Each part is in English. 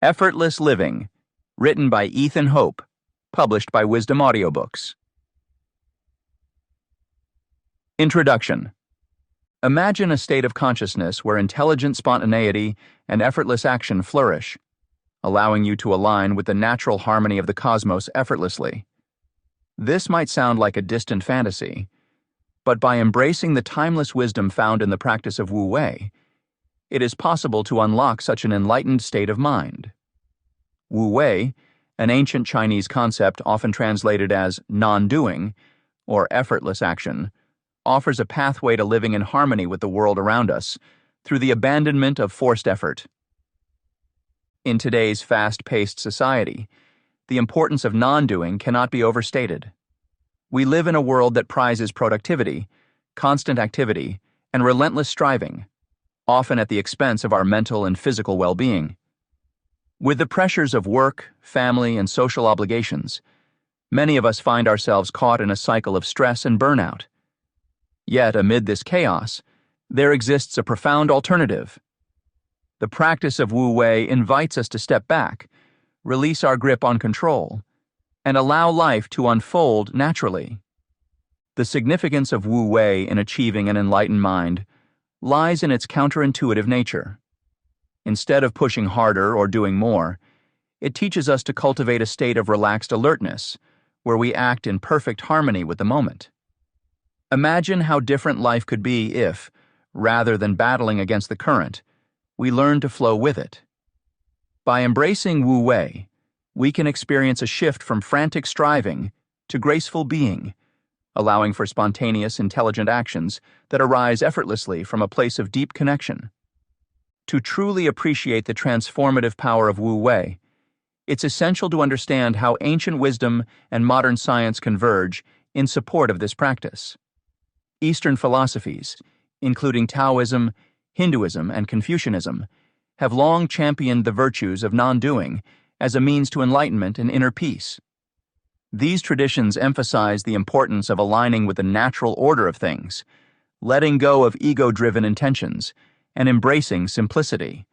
Effortless Living, written by Ethan Hope, published by Wisdom Audiobooks. Introduction. Imagine a state of consciousness where intelligent spontaneity and effortless action flourish, allowing you to align with the natural harmony of the cosmos effortlessly. This might sound like a distant fantasy, but by embracing the timeless wisdom found in the practice of Wu Wei, it is possible to unlock such an enlightened state of mind. Wu Wei, an ancient Chinese concept often translated as non-doing or effortless action, offers a pathway to living in harmony with the world around us through the abandonment of forced effort. In today's fast-paced society, the importance of non-doing cannot be overstated. We live in a world that prizes productivity, constant activity, and relentless striving, often at the expense of our mental and physical well-being. With the pressures of work, family, and social obligations, many of us find ourselves caught in a cycle of stress and burnout. Yet, amid this chaos, there exists a profound alternative. The practice of Wu Wei invites us to step back, release our grip on control, and allow life to unfold naturally. The significance of Wu Wei in achieving an enlightened mind lies in its counterintuitive nature. Instead of pushing harder or doing more, it teaches us to cultivate a state of relaxed alertness, where we act in perfect harmony with the moment. Imagine how different life could be if, rather than battling against the current, we learn to flow with it. By embracing Wu Wei, we can experience a shift from frantic striving to graceful being, allowing for spontaneous, intelligent actions that arise effortlessly from a place of deep connection. To truly appreciate the transformative power of Wu Wei, it's essential to understand how ancient wisdom and modern science converge in support of this practice. Eastern philosophies, including Taoism, Hinduism, and Confucianism, have long championed the virtues of non-doing as a means to enlightenment and inner peace. These traditions emphasize the importance of aligning with the natural order of things, letting go of ego-driven intentions, and embracing simplicity.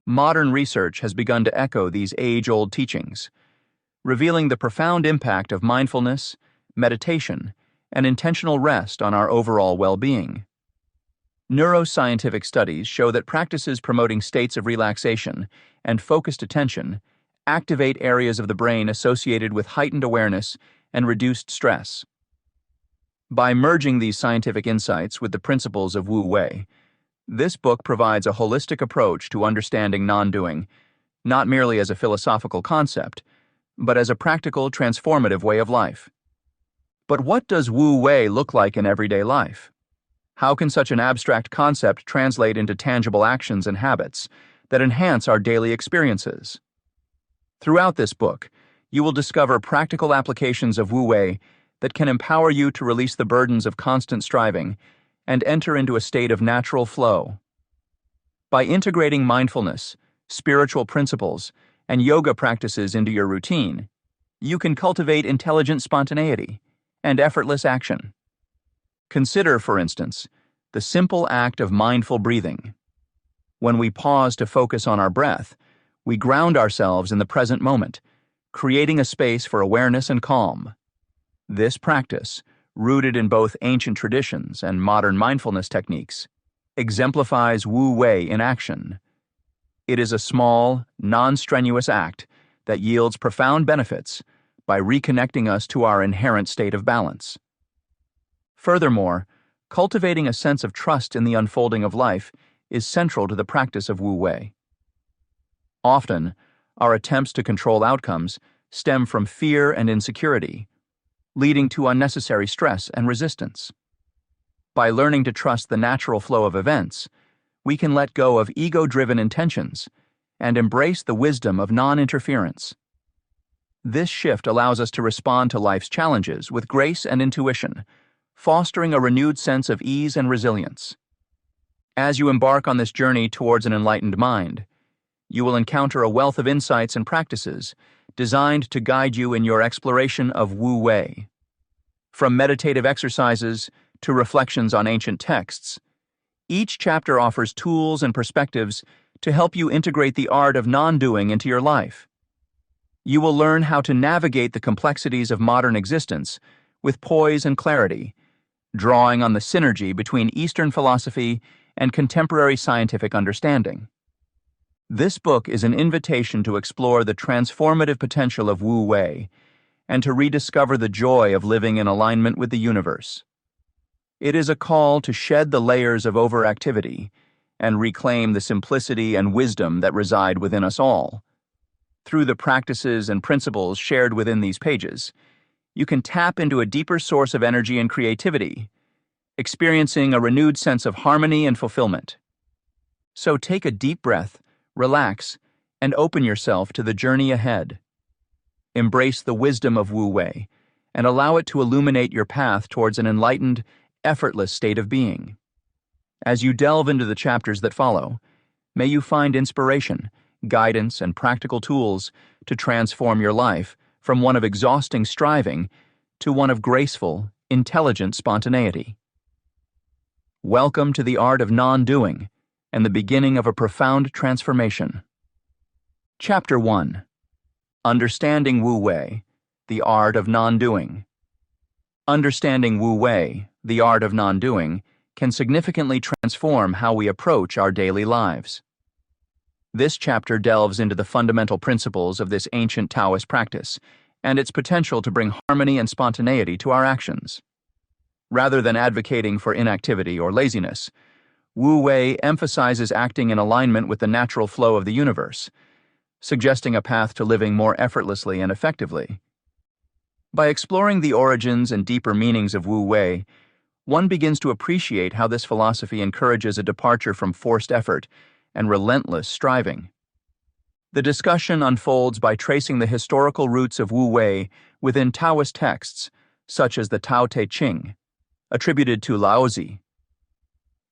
Modern research has begun to echo these age-old teachings, revealing the profound impact of mindfulness, meditation, and intentional rest on our overall well-being. Neuroscientific studies show that practices promoting states of relaxation and focused attention activate areas of the brain associated with heightened awareness and reduced stress. By merging these scientific insights with the principles of Wu Wei, this book provides a holistic approach to understanding non-doing, not merely as a philosophical concept, but as a practical, transformative way of life. But what does Wu Wei look like in everyday life? How can such an abstract concept translate into tangible actions and habits that enhance our daily experiences? Throughout this book, you will discover practical applications of Wu Wei that can empower you to release the burdens of constant striving and enter into a state of natural flow. By integrating mindfulness, spiritual principles, and yoga practices into your routine, you can cultivate intelligent spontaneity and effortless action. Consider, for instance, the simple act of mindful breathing. When we pause to focus on our breath, we ground ourselves in the present moment, creating a space for awareness and calm. This practice, rooted in both ancient traditions and modern mindfulness techniques, exemplifies Wu Wei in action. It is a small, non-strenuous act that yields profound benefits by reconnecting us to our inherent state of balance. Furthermore, cultivating a sense of trust in the unfolding of life is central to the practice of Wu Wei. Often, our attempts to control outcomes stem from fear and insecurity, leading to unnecessary stress and resistance. By learning to trust the natural flow of events, we can let go of ego-driven intentions and embrace the wisdom of non-interference. This shift allows us to respond to life's challenges with grace and intuition, fostering a renewed sense of ease and resilience. As you embark on this journey towards an enlightened mind, you will encounter a wealth of insights and practices designed to guide you in your exploration of Wu Wei. From meditative exercises to reflections on ancient texts, each chapter offers tools and perspectives to help you integrate the art of non-doing into your life. You will learn how to navigate the complexities of modern existence with poise and clarity, drawing on the synergy between Eastern philosophy and contemporary scientific understanding. This book is an invitation to explore the transformative potential of Wu Wei and to rediscover the joy of living in alignment with the universe. It is a call to shed the layers of overactivity and reclaim the simplicity and wisdom that reside within us all. Through the practices and principles shared within these pages, you can tap into a deeper source of energy and creativity, experiencing a renewed sense of harmony and fulfillment. So take a deep breath, relax, and open yourself to the journey ahead. Embrace the wisdom of Wu Wei and allow it to illuminate your path towards an enlightened, effortless state of being. As you delve into the chapters that follow, may you find inspiration, guidance, and practical tools to transform your life from one of exhausting striving to one of graceful, intelligent spontaneity. Welcome to the art of non-doing and the beginning of a profound transformation. Chapter 1. Understanding Wu Wei, the art of non-doing. Understanding Wu Wei, the art of non-doing, can significantly transform how we approach our daily lives. This chapter delves into the fundamental principles of this ancient Taoist practice and its potential to bring harmony and spontaneity to our actions. Rather than advocating for inactivity or laziness, Wu Wei emphasizes acting in alignment with the natural flow of the universe, suggesting a path to living more effortlessly and effectively. By exploring the origins and deeper meanings of Wu Wei, one begins to appreciate how this philosophy encourages a departure from forced effort and relentless striving. The discussion unfolds by tracing the historical roots of Wu Wei within Taoist texts, such as the Tao Te Ching, attributed to Laozi.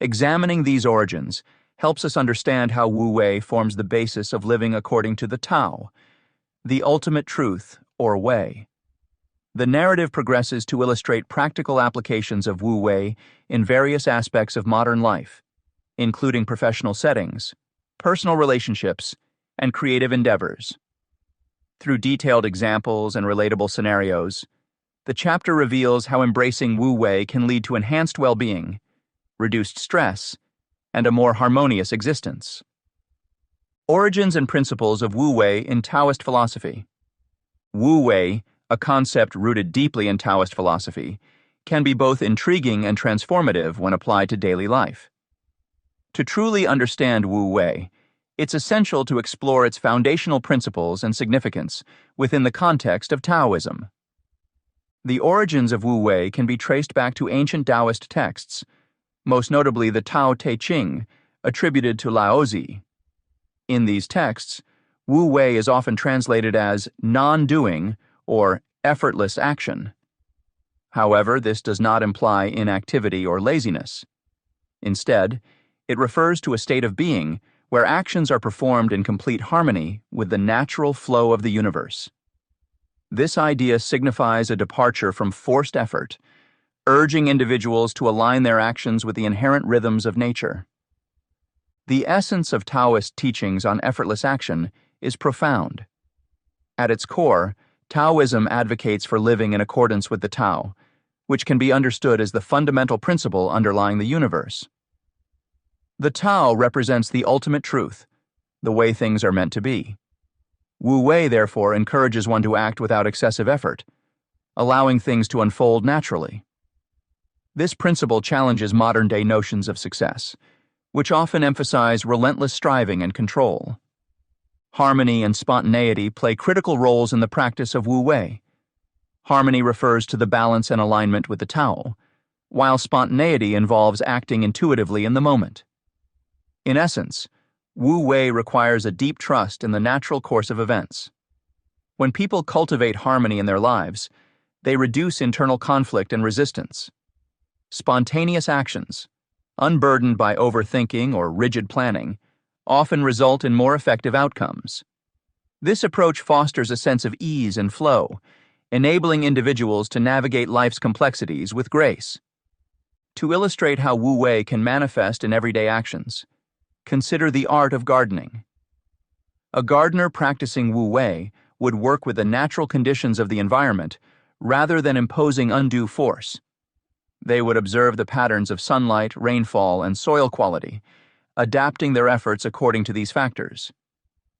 Examining these origins helps us understand how Wu Wei forms the basis of living according to the Tao, the ultimate truth or way. The narrative progresses to illustrate practical applications of Wu Wei in various aspects of modern life, including professional settings, personal relationships, and creative endeavors. Through detailed examples and relatable scenarios, the chapter reveals how embracing Wu Wei can lead to enhanced well-being, reduced stress, and a more harmonious existence. Origins and principles of Wu Wei in Taoist philosophy. Wu Wei, a concept rooted deeply in Taoist philosophy, can be both intriguing and transformative when applied to daily life. To truly understand Wu Wei, it's essential to explore its foundational principles and significance within the context of Taoism. The origins of Wu Wei can be traced back to ancient Taoist texts, most notably the Tao Te Ching, attributed to Laozi. In these texts, Wu Wei is often translated as non-doing or effortless action. However, this does not imply inactivity or laziness. Instead, it refers to a state of being where actions are performed in complete harmony with the natural flow of the universe. This idea signifies a departure from forced effort, urging individuals to align their actions with the inherent rhythms of nature. The essence of Taoist teachings on effortless action is profound. At its core, Taoism advocates for living in accordance with the Tao, which can be understood as the fundamental principle underlying the universe. The Tao represents the ultimate truth, the way things are meant to be. Wu Wei, therefore, encourages one to act without excessive effort, allowing things to unfold naturally. This principle challenges modern-day notions of success, which often emphasize relentless striving and control. Harmony and spontaneity play critical roles in the practice of Wu Wei. Harmony refers to the balance and alignment with the Tao, while spontaneity involves acting intuitively in the moment. In essence, Wu Wei requires a deep trust in the natural course of events. When people cultivate harmony in their lives, they reduce internal conflict and resistance. Spontaneous actions, unburdened by overthinking or rigid planning, often result in more effective outcomes. This approach fosters a sense of ease and flow, enabling individuals to navigate life's complexities with grace. To illustrate how Wu Wei can manifest in everyday actions, Consider the art of gardening. A gardener practicing Wu Wei would work with the natural conditions of the environment rather than imposing undue force. They would observe the patterns of sunlight, rainfall, and soil quality, adapting their efforts according to these factors.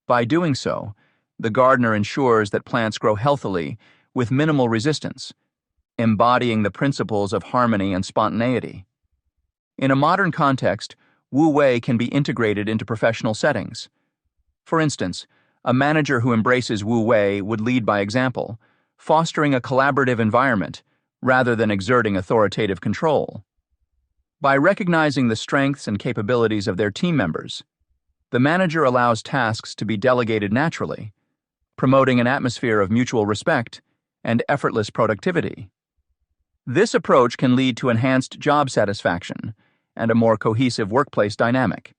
By doing so, the gardener ensures that plants grow healthily with minimal resistance, embodying the principles of harmony and spontaneity. In a modern context, Wu Wei can be integrated into professional settings. For instance, a manager who embraces Wu Wei would lead by example, fostering a collaborative environment rather than exerting authoritative control. By recognizing the strengths and capabilities of their team members, the manager allows tasks to be delegated naturally, promoting an atmosphere of mutual respect and effortless productivity. This approach can lead to enhanced job satisfaction and a more cohesive workplace dynamic.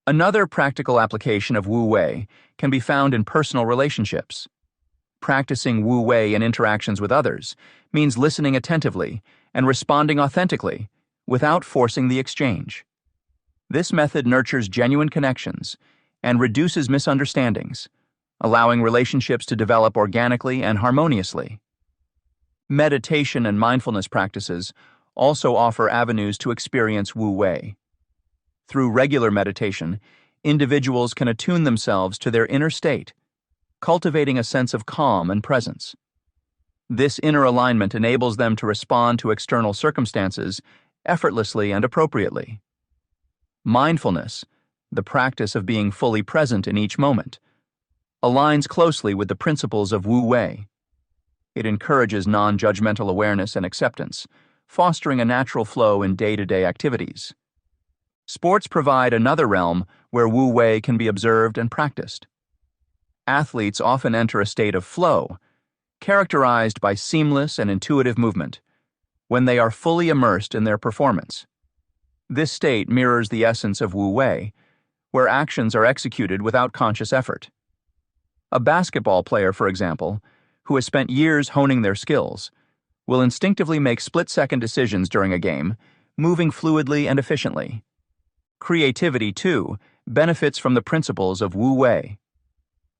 Another practical application of Wu Wei can be found in personal relationships. Practicing Wu Wei in interactions with others means listening attentively and responding authentically without forcing the exchange. This method nurtures genuine connections and reduces misunderstandings, allowing relationships to develop organically and harmoniously. Meditation and mindfulness practices also offer avenues to experience Wu Wei. Through regular meditation, individuals can attune themselves to their inner state, cultivating a sense of calm and presence. This inner alignment enables them to respond to external circumstances effortlessly and appropriately. Mindfulness, the practice of being fully present in each moment, aligns closely with the principles of Wu Wei. It encourages non-judgmental awareness and acceptance, fostering a natural flow in day-to-day activities. Sports provide another realm where Wu Wei can be observed and practiced. Athletes often enter a state of flow, characterized by seamless and intuitive movement, when they are fully immersed in their performance. This state mirrors the essence of Wu Wei, where actions are executed without conscious effort. A basketball player, for example, who has spent years honing their skills, will instinctively make split-second decisions during a game, moving fluidly and efficiently. Creativity, too, benefits from the principles of Wu Wei.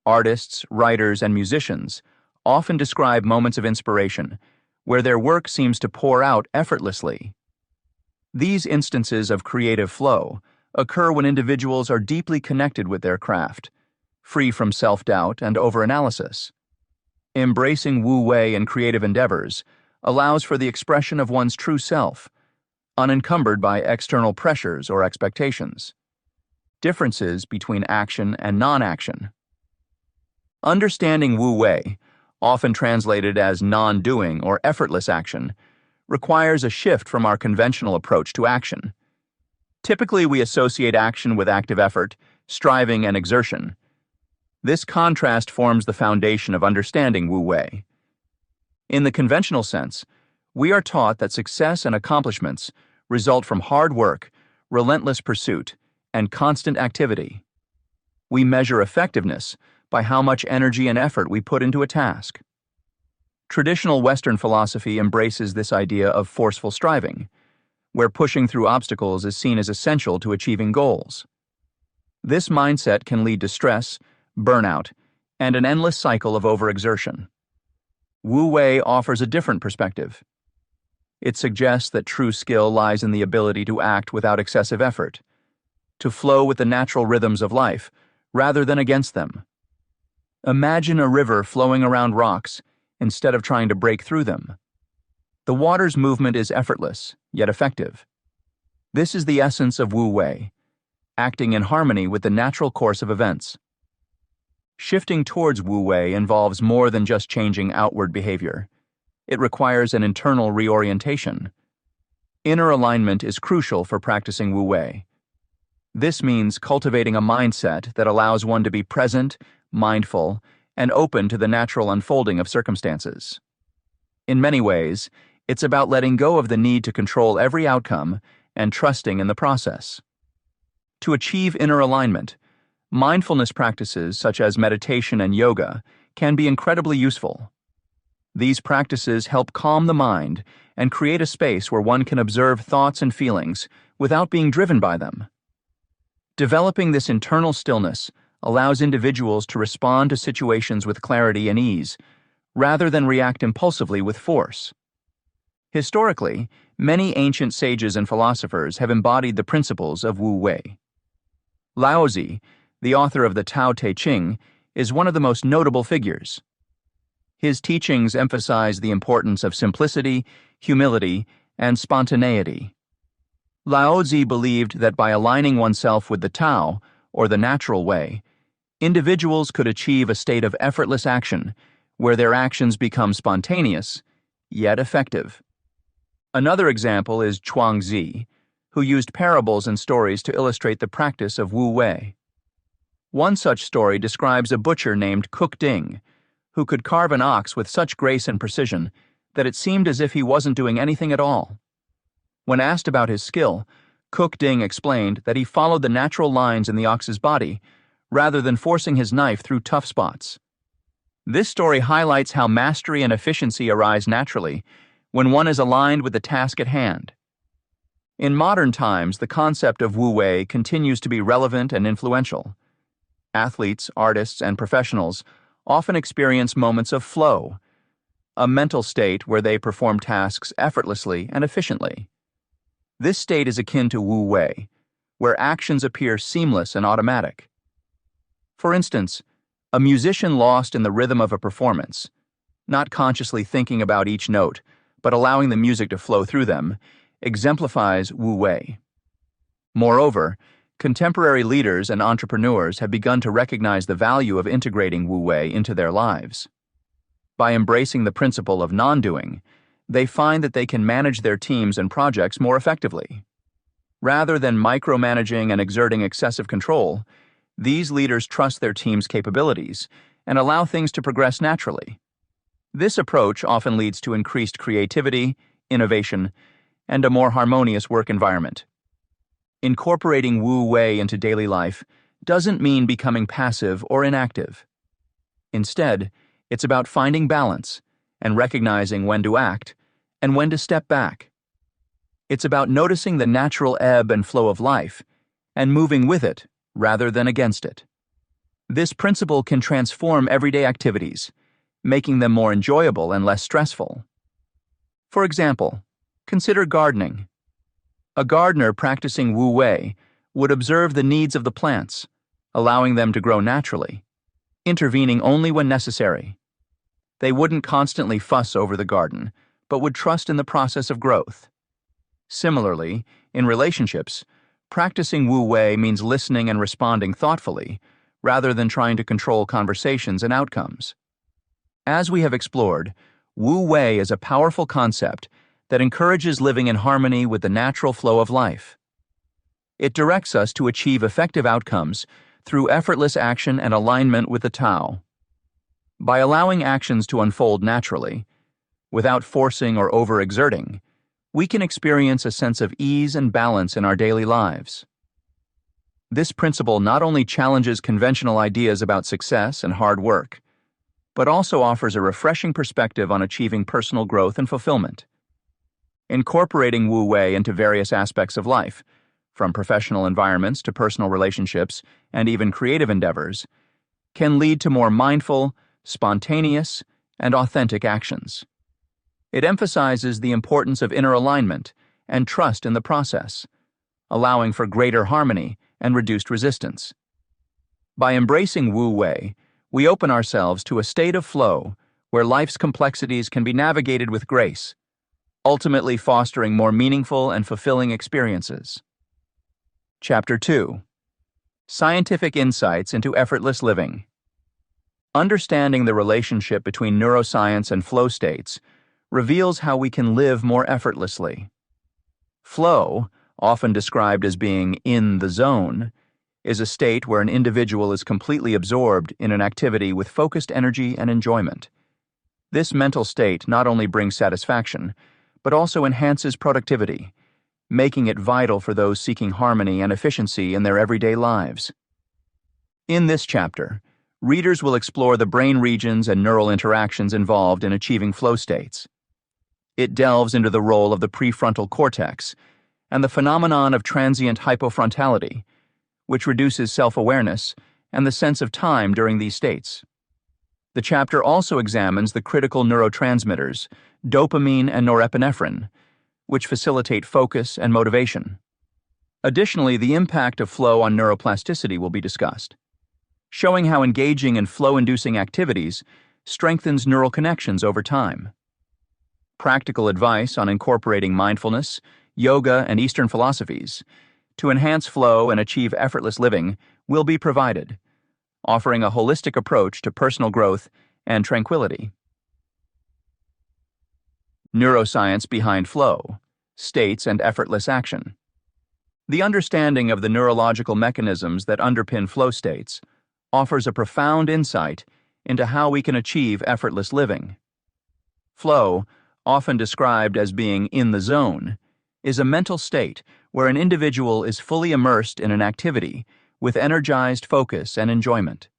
Artists, writers, and musicians often describe moments of inspiration where their work seems to pour out effortlessly. These instances of creative flow occur when individuals are deeply connected with their craft, free from self-doubt and overanalysis. Embracing Wu Wei in creative endeavors allows for the expression of one's true self, unencumbered by external pressures or expectations. Differences between action and non-action. Understanding Wu Wei, often translated as non-doing or effortless action, requires a shift from our conventional approach to action. Typically, we associate action with active effort, striving, and exertion. This contrast forms the foundation of understanding Wu Wei. In the conventional sense, we are taught that success and accomplishments result from hard work, relentless pursuit, and constant activity. We measure effectiveness by how much energy and effort we put into a task. Traditional Western philosophy embraces this idea of forceful striving, where pushing through obstacles is seen as essential to achieving goals. This mindset can lead to stress, burnout, and an endless cycle of overexertion. Wu Wei offers a different perspective. It suggests that true skill lies in the ability to act without excessive effort, to flow with the natural rhythms of life rather than against them. Imagine a river flowing around rocks instead of trying to break through them. The water's movement is effortless, yet effective. This is the essence of Wu Wei, acting in harmony with the natural course of events. Shifting towards Wu Wei involves more than just changing outward behavior. It requires an internal reorientation. Inner alignment is crucial for practicing Wu Wei. This means cultivating a mindset that allows one to be present, mindful, and open to the natural unfolding of circumstances. In many ways, it's about letting go of the need to control every outcome and trusting in the process. To achieve inner alignment, mindfulness practices such as meditation and yoga can be incredibly useful. These practices help calm the mind and create a space where one can observe thoughts and feelings without being driven by them. Developing this internal stillness allows individuals to respond to situations with clarity and ease, rather than react impulsively with force. Historically, many ancient sages and philosophers have embodied the principles of Wu Wei. Laozi, the author of the Tao Te Ching, is one of the most notable figures. His teachings emphasize the importance of simplicity, humility, and spontaneity. Laozi believed that by aligning oneself with the Tao, or the natural way, individuals could achieve a state of effortless action where their actions become spontaneous, yet effective. Another example is Chuangzi, who used parables and stories to illustrate the practice of Wu Wei. One such story describes a butcher named Cook Ding, who could carve an ox with such grace and precision that it seemed as if he wasn't doing anything at all. When asked about his skill, Cook Ding explained that he followed the natural lines in the ox's body rather than forcing his knife through tough spots. This story highlights how mastery and efficiency arise naturally when one is aligned with the task at hand. In modern times, the concept of Wu Wei continues to be relevant and influential. Athletes, artists, and professionals often experience moments of flow, a mental state where they perform tasks effortlessly and efficiently. This state is akin to Wu Wei, where actions appear seamless and automatic. For instance, a musician lost in the rhythm of a performance, not consciously thinking about each note, but allowing the music to flow through them, exemplifies Wu Wei. Moreover, contemporary leaders and entrepreneurs have begun to recognize the value of integrating Wu Wei into their lives. By embracing the principle of non-doing, they find that they can manage their teams and projects more effectively. Rather than micromanaging and exerting excessive control, these leaders trust their team's capabilities and allow things to progress naturally. This approach often leads to increased creativity, innovation, and a more harmonious work environment. Incorporating Wu Wei into daily life doesn't mean becoming passive or inactive. Instead, it's about finding balance and recognizing when to act and when to step back. It's about noticing the natural ebb and flow of life and moving with it rather than against it. This principle can transform everyday activities, making them more enjoyable and less stressful. For example, consider gardening. A gardener practicing Wu Wei would observe the needs of the plants, allowing them to grow naturally, intervening only when necessary. They wouldn't constantly fuss over the garden, but would trust in the process of growth. Similarly, in relationships, practicing Wu Wei means listening and responding thoughtfully, rather than trying to control conversations and outcomes. As we have explored, Wu Wei is a powerful concept that encourages living in harmony with the natural flow of life. It directs us to achieve effective outcomes through effortless action and alignment with the Tao. By allowing actions to unfold naturally, without forcing or overexerting, we can experience a sense of ease and balance in our daily lives. This principle not only challenges conventional ideas about success and hard work, but also offers a refreshing perspective on achieving personal growth and fulfillment. Incorporating Wu Wei into various aspects of life, from professional environments to personal relationships and even creative endeavors, can lead to more mindful, spontaneous, and authentic actions. It emphasizes the importance of inner alignment and trust in the process, allowing for greater harmony and reduced resistance. By embracing Wu Wei, we open ourselves to a state of flow where life's complexities can be navigated with grace, ultimately fostering more meaningful and fulfilling experiences. Chapter 2: Scientific Insights into Effortless Living. Understanding the relationship between neuroscience and flow states reveals how we can live more effortlessly. Flow, often described as being in the zone, is a state where an individual is completely absorbed in an activity with focused energy and enjoyment. This mental state not only brings satisfaction, but also enhances productivity, making it vital for those seeking harmony and efficiency in their everyday lives. In this chapter, readers will explore the brain regions and neural interactions involved in achieving flow states. It delves into the role of the prefrontal cortex and the phenomenon of transient hypofrontality, which reduces self-awareness and the sense of time during these states. The chapter also examines the critical neurotransmitters, dopamine and norepinephrine, which facilitate focus and motivation. Additionally, the impact of flow on neuroplasticity will be discussed, showing how engaging in flow-inducing activities strengthens neural connections over time. Practical advice on incorporating mindfulness, yoga, and Eastern philosophies to enhance flow and achieve effortless living will be provided, offering a holistic approach to personal growth and tranquility. Neuroscience behind flow, states, and effortless action. The understanding of the neurological mechanisms that underpin flow states offers a profound insight into how we can achieve effortless living. Flow, often described as being in the zone, is a mental state where an individual is fully immersed in an activity with energized focus and enjoyment.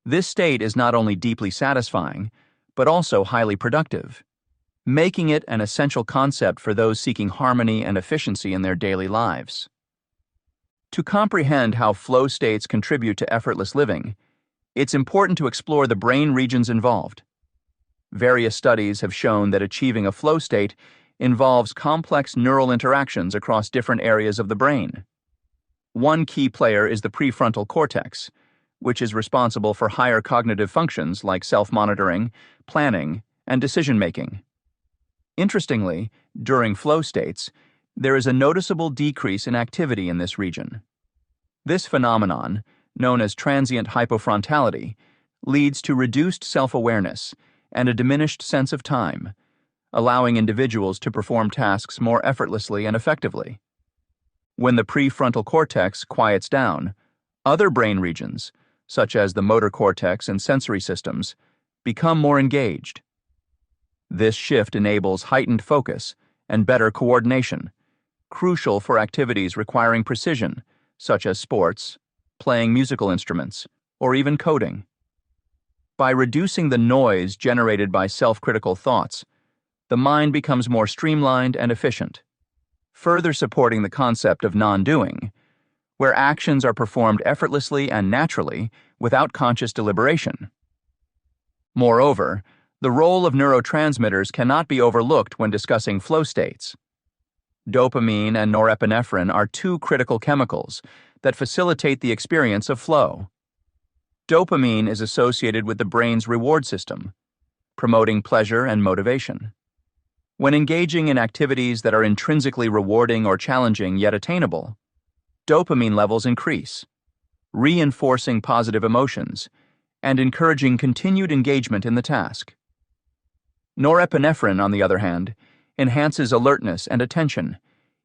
This state is not only deeply satisfying, but also highly productive, making it an essential concept for those seeking harmony and efficiency in their daily lives. To comprehend how flow states contribute to effortless living, it's important to explore the brain regions involved. Various studies have shown that achieving a flow state involves complex neural interactions across different areas of the brain. One key player is the prefrontal cortex, which is responsible for higher cognitive functions like self-monitoring, planning, and decision-making. Interestingly, during flow states, there is a noticeable decrease in activity in this region. This phenomenon, known as transient hypofrontality, leads to reduced self-awareness and a diminished sense of time, allowing individuals to perform tasks more effortlessly and effectively. When the prefrontal cortex quiets down, other brain regions, such as the motor cortex and sensory systems, become more engaged. This shift enables heightened focus and better coordination, crucial for activities requiring precision, such as sports, playing musical instruments, or even coding. By reducing the noise generated by self-critical thoughts, the mind becomes more streamlined and efficient, further supporting the concept of non-doing, where actions are performed effortlessly and naturally without conscious deliberation. Moreover, the role of neurotransmitters cannot be overlooked when discussing flow states. Dopamine and norepinephrine are two critical chemicals that facilitate the experience of flow. Dopamine is associated with the brain's reward system, promoting pleasure and motivation. When engaging in activities that are intrinsically rewarding or challenging yet attainable, dopamine levels increase, reinforcing positive emotions and encouraging continued engagement in the task. Norepinephrine, on the other hand, enhances alertness and attention,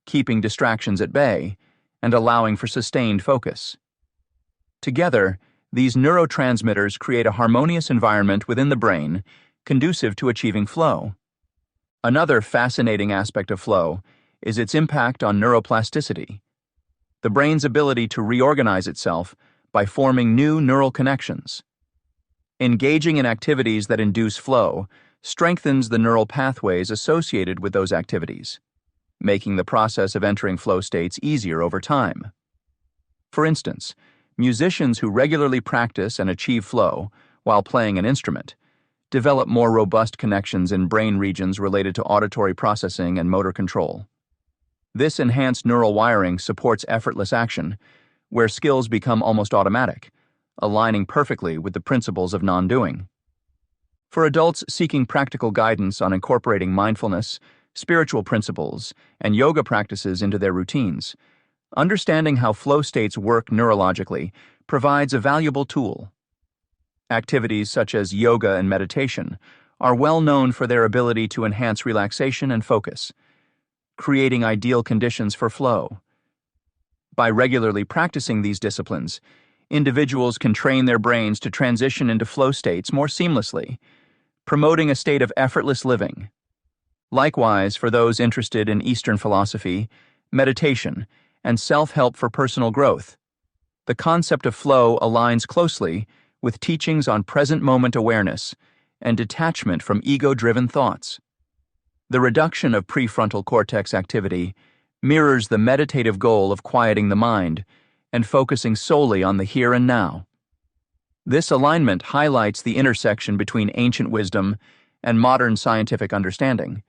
keeping distractions at bay and allowing for sustained focus. Together, these neurotransmitters create a harmonious environment within the brain conducive to achieving flow. Another fascinating aspect of flow is its impact on neuroplasticity, the brain's ability to reorganize itself by forming new neural connections. Engaging in activities that induce flow strengthens the neural pathways associated with those activities, making the process of entering flow states easier over time. For instance, musicians who regularly practice and achieve flow while playing an instrument develop more robust connections in brain regions related to auditory processing and motor control. This enhanced neural wiring supports effortless action, where skills become almost automatic, aligning perfectly with the principles of non-doing. For adults seeking practical guidance on incorporating mindfulness, spiritual principles, and yoga practices into their routines, understanding how flow states work neurologically provides a valuable tool. Activities such as yoga and meditation are well known for their ability to enhance relaxation and focus, creating ideal conditions for flow. By regularly practicing these disciplines, individuals can train their brains to transition into flow states more seamlessly, promoting a state of effortless living. Likewise, for those interested in Eastern philosophy, meditation, and self-help for personal growth, the concept of flow aligns closely with teachings on present moment awareness and detachment from ego-driven thoughts. The reduction of prefrontal cortex activity mirrors the meditative goal of quieting the mind and focusing solely on the here and now. This alignment highlights the intersection between ancient wisdom and modern scientific understanding,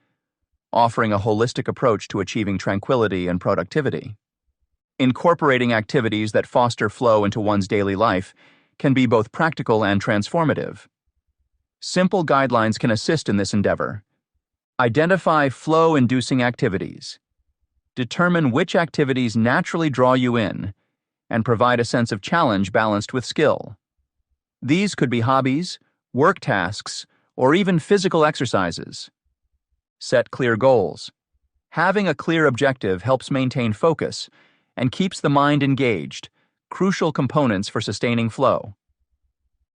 offering a holistic approach to achieving tranquility and productivity. Incorporating activities that foster flow into one's daily life can be both practical and transformative. Simple guidelines can assist in this endeavor. Identify flow-inducing activities. Determine which activities naturally draw you in and provide a sense of challenge balanced with skill. These could be hobbies, work tasks, or even physical exercises. Set clear goals. Having a clear objective helps maintain focus and keeps the mind engaged, crucial components for sustaining flow.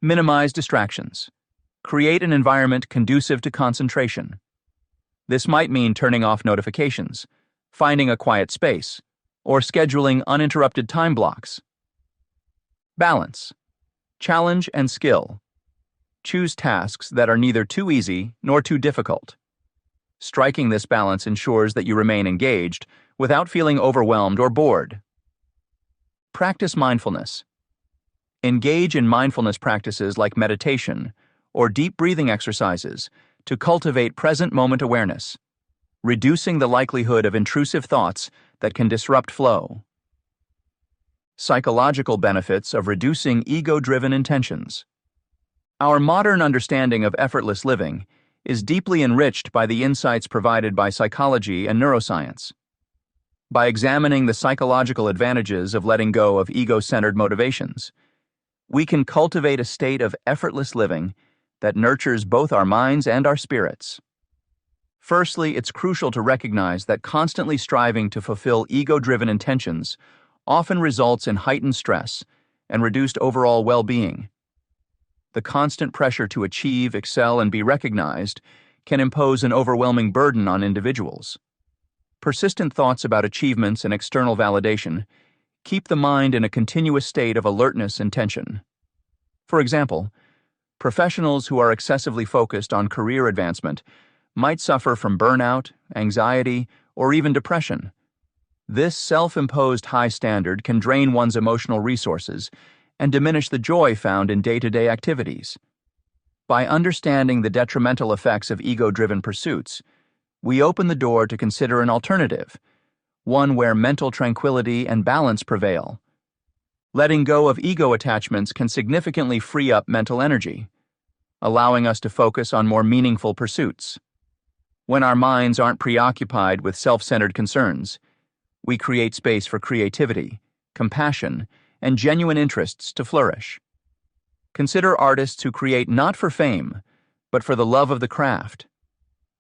Minimize distractions. Create an environment conducive to concentration. This might mean turning off notifications, finding a quiet space, or scheduling uninterrupted time blocks. Balance. Challenge and skill. Choose tasks that are neither too easy nor too difficult. Striking this balance ensures that you remain engaged without feeling overwhelmed or bored. Practice mindfulness. Engage in mindfulness practices like meditation or deep breathing exercises to cultivate present moment awareness, reducing the likelihood of intrusive thoughts that can disrupt flow. Psychological benefits of reducing ego-driven intentions. Our modern understanding of effortless living is deeply enriched by the insights provided by psychology and neuroscience. By examining the psychological advantages of letting go of ego-centered motivations, we can cultivate a state of effortless living that nurtures both our minds and our spirits. Firstly, it's crucial to recognize that constantly striving to fulfill ego-driven intentions often results in heightened stress and reduced overall well-being. The constant pressure to achieve, excel, and be recognized can impose an overwhelming burden on individuals. Persistent thoughts about achievements and external validation keep the mind in a continuous state of alertness and tension. For example, professionals who are excessively focused on career advancement might suffer from burnout, anxiety, or even depression. This self-imposed high standard can drain one's emotional resources and diminish the joy found in day-to-day activities. By understanding the detrimental effects of ego-driven pursuits, we open the door to consider an alternative, one where mental tranquility and balance prevail. Letting go of ego attachments can significantly free up mental energy, allowing us to focus on more meaningful pursuits. When our minds aren't preoccupied with self-centered concerns, we create space for creativity, compassion, and genuine interests to flourish. Consider artists who create not for fame, but for the love of the craft.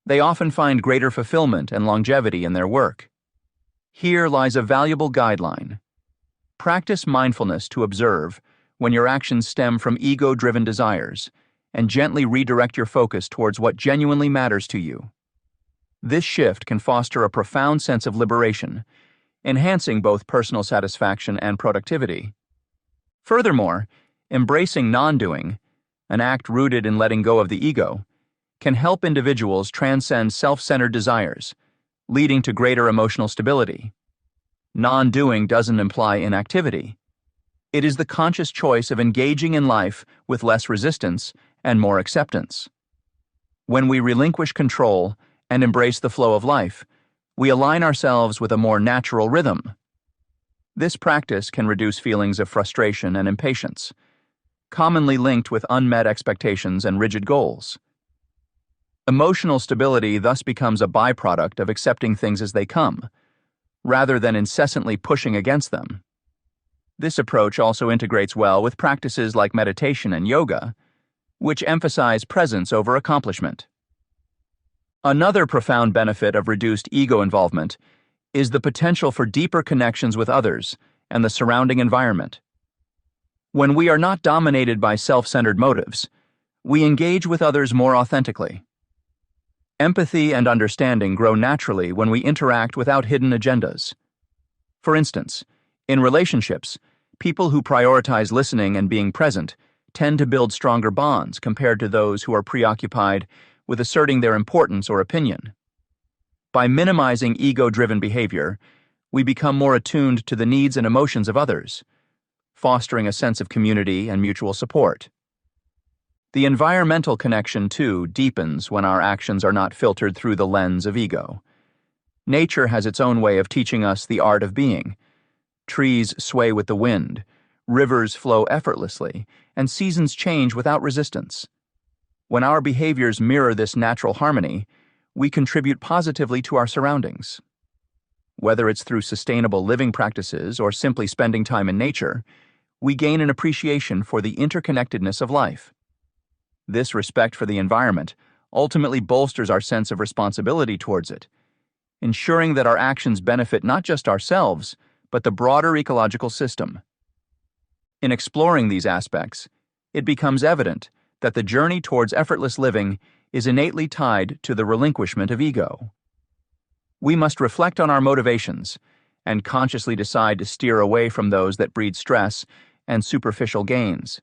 They often find greater fulfillment and longevity in their work. Here lies a valuable guideline. Practice mindfulness to observe when your actions stem from ego-driven desires, and gently redirect your focus towards what genuinely matters to you. This shift can foster a profound sense of liberation, enhancing both personal satisfaction and productivity. Furthermore, embracing non-doing, an act rooted in letting go of the ego, can help individuals transcend self-centered desires, leading to greater emotional stability. Non-doing doesn't imply inactivity. It is the conscious choice of engaging in life with less resistance and more acceptance. When we relinquish control and embrace the flow of life, we align ourselves with a more natural rhythm. This practice can reduce feelings of frustration and impatience, commonly linked with unmet expectations and rigid goals. Emotional stability thus becomes a byproduct of accepting things as they come, rather than incessantly pushing against them. This approach also integrates well with practices like meditation and yoga, which emphasize presence over accomplishment. Another profound benefit of reduced ego involvement is the potential for deeper connections with others and the surrounding environment. When we are not dominated by self-centered motives, we engage with others more authentically. Empathy and understanding grow naturally when we interact without hidden agendas. For instance, in relationships, people who prioritize listening and being present tend to build stronger bonds compared to those who are preoccupied with asserting their importance or opinion. By minimizing ego-driven behavior, we become more attuned to the needs and emotions of others, fostering a sense of community and mutual support. The environmental connection, too, deepens when our actions are not filtered through the lens of ego. Nature has its own way of teaching us the art of being. Trees sway with the wind, rivers flow effortlessly, and seasons change without resistance. When our behaviors mirror this natural harmony, we contribute positively to our surroundings. Whether it's through sustainable living practices or simply spending time in nature, we gain an appreciation for the interconnectedness of life. This respect for the environment ultimately bolsters our sense of responsibility towards it, ensuring that our actions benefit not just ourselves, but the broader ecological system. In exploring these aspects, it becomes evident that the journey towards effortless living is innately tied to the relinquishment of ego. We must reflect on our motivations and consciously decide to steer away from those that breed stress and superficial gains.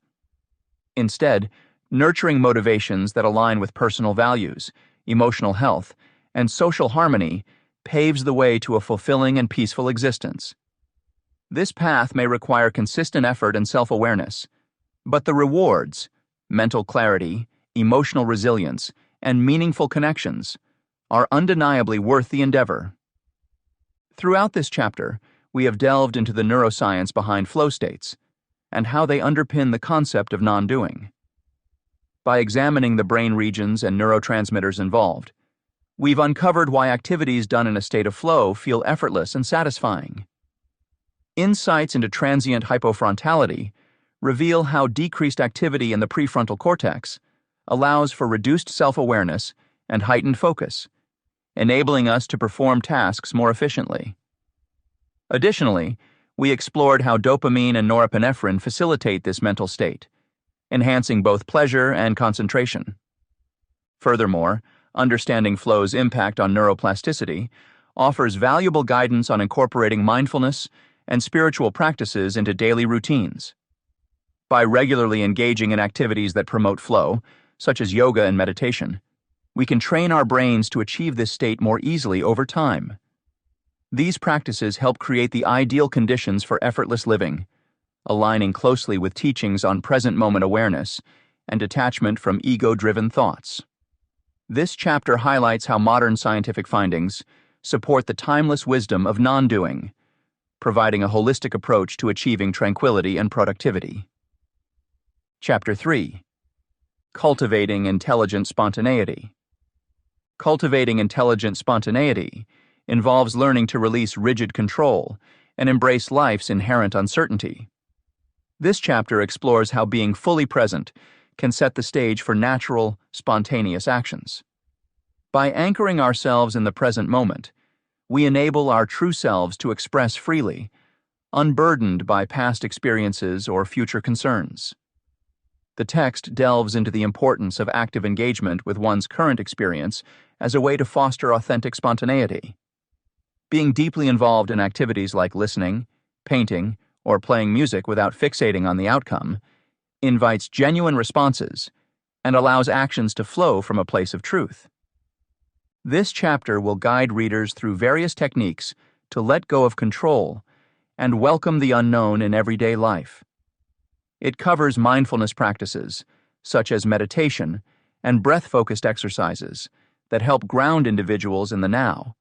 Instead, nurturing motivations that align with personal values, emotional health, and social harmony paves the way to a fulfilling and peaceful existence. This path may require consistent effort and self-awareness, but the rewards, mental clarity, emotional resilience, and meaningful connections, are undeniably worth the endeavor. Throughout this chapter, we have delved into the neuroscience behind flow states and how they underpin the concept of non-doing. By examining the brain regions and neurotransmitters involved, we've uncovered why activities done in a state of flow feel effortless and satisfying. Insights into transient hypofrontality reveal how decreased activity in the prefrontal cortex allows for reduced self-awareness and heightened focus, enabling us to perform tasks more efficiently. Additionally, we explored how dopamine and norepinephrine facilitate this mental state, enhancing both pleasure and concentration. Furthermore, understanding flow's impact on neuroplasticity offers valuable guidance on incorporating mindfulness and spiritual practices into daily routines. By regularly engaging in activities that promote flow, such as yoga and meditation, we can train our brains to achieve this state more easily over time. These practices help create the ideal conditions for effortless living, aligning closely with teachings on present moment awareness and detachment from ego-driven thoughts. This chapter highlights how modern scientific findings support the timeless wisdom of non-doing, providing a holistic approach to achieving tranquility and productivity. Chapter 3. Cultivating Intelligent Spontaneity. Cultivating intelligent spontaneity involves learning to release rigid control and embrace life's inherent uncertainty. This chapter explores how being fully present can set the stage for natural, spontaneous actions. By anchoring ourselves in the present moment, we enable our true selves to express freely, unburdened by past experiences or future concerns. The text delves into the importance of active engagement with one's current experience as a way to foster authentic spontaneity. Being deeply involved in activities like listening, painting, or playing music without fixating on the outcome invites genuine responses and allows actions to flow from a place of truth. This chapter will guide readers through various techniques to let go of control and welcome the unknown in everyday life. It covers mindfulness practices, such as meditation and breath-focused exercises, that help ground individuals in the now,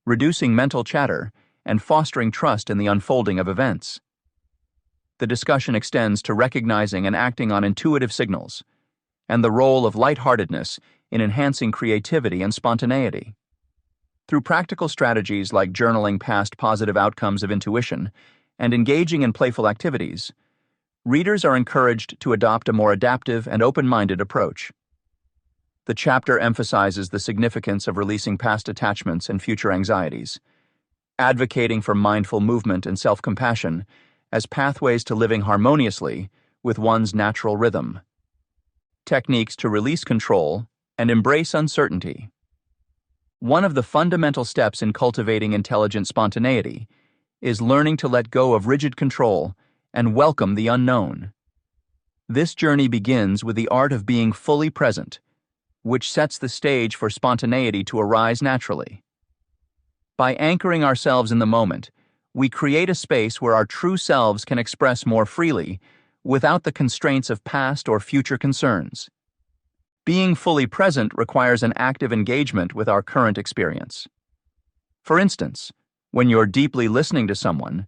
reducing mental chatter and fostering trust in the unfolding of events. The discussion extends to recognizing and acting on intuitive signals, and the role of lightheartedness in enhancing creativity and spontaneity. Through practical strategies like journaling past positive outcomes of intuition and engaging in playful activities, readers are encouraged to adopt a more adaptive and open-minded approach. The chapter emphasizes the significance of releasing past attachments and future anxieties, advocating for mindful movement and self-compassion as pathways to living harmoniously with one's natural rhythm. Techniques to release control and embrace uncertainty. One of the fundamental steps in cultivating intelligent spontaneity is learning to let go of rigid control and welcome the unknown. This journey begins with the art of being fully present, which sets the stage for spontaneity to arise naturally. By anchoring ourselves in the moment, we create a space where our true selves can express more freely, without the constraints of past or future concerns. Being fully present requires an active engagement with our current experience. For instance, when you're deeply listening to someone,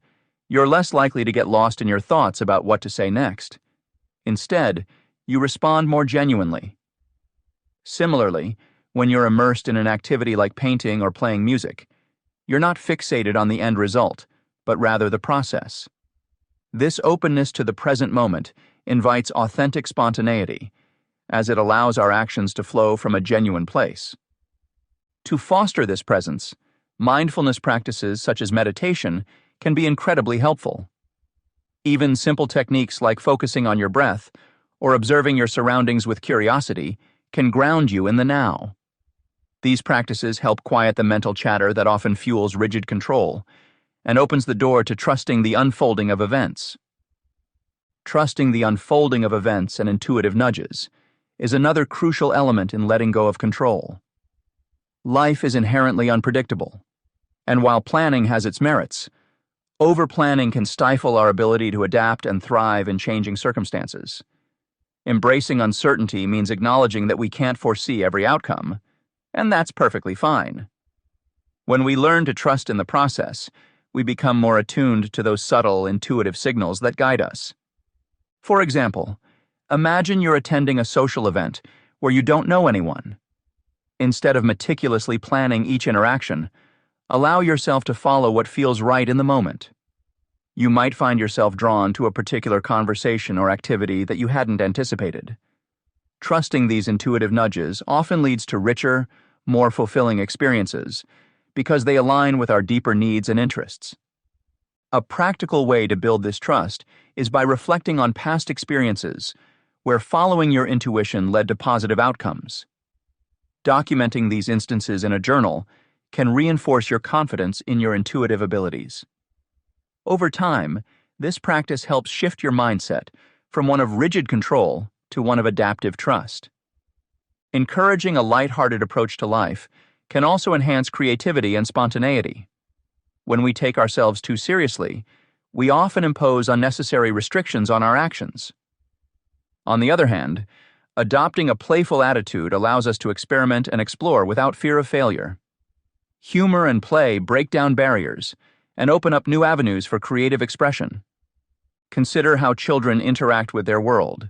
you're less likely to get lost in your thoughts about what to say next. Instead, you respond more genuinely. Similarly, when you're immersed in an activity like painting or playing music, you're not fixated on the end result, but rather the process. This openness to the present moment invites authentic spontaneity, as it allows our actions to flow from a genuine place. To foster this presence, mindfulness practices such as meditation can be incredibly helpful. Even simple techniques like focusing on your breath or observing your surroundings with curiosity can ground you in the now. These practices help quiet the mental chatter that often fuels rigid control and opens the door to trusting the unfolding of events. Trusting the unfolding of events and intuitive nudges is another crucial element in letting go of control. Life is inherently unpredictable, and while planning has its merits, over-planning can stifle our ability to adapt and thrive in changing circumstances. Embracing uncertainty means acknowledging that we can't foresee every outcome, and that's perfectly fine. When we learn to trust in the process, we become more attuned to those subtle, intuitive signals that guide us. For example, imagine you're attending a social event where you don't know anyone. Instead of meticulously planning each interaction, allow yourself to follow what feels right in the moment. You might find yourself drawn to a particular conversation or activity that you hadn't anticipated. Trusting these intuitive nudges often leads to richer, more fulfilling experiences because they align with our deeper needs and interests. A practical way to build this trust is by reflecting on past experiences where following your intuition led to positive outcomes. Documenting these instances in a journal can reinforce your confidence in your intuitive abilities. Over time, this practice helps shift your mindset from one of rigid control to one of adaptive trust. Encouraging a lighthearted approach to life can also enhance creativity and spontaneity. When we take ourselves too seriously, we often impose unnecessary restrictions on our actions. On the other hand, adopting a playful attitude allows us to experiment and explore without fear of failure. Humor and play break down barriers and open up new avenues for creative expression. Consider how children interact with their world.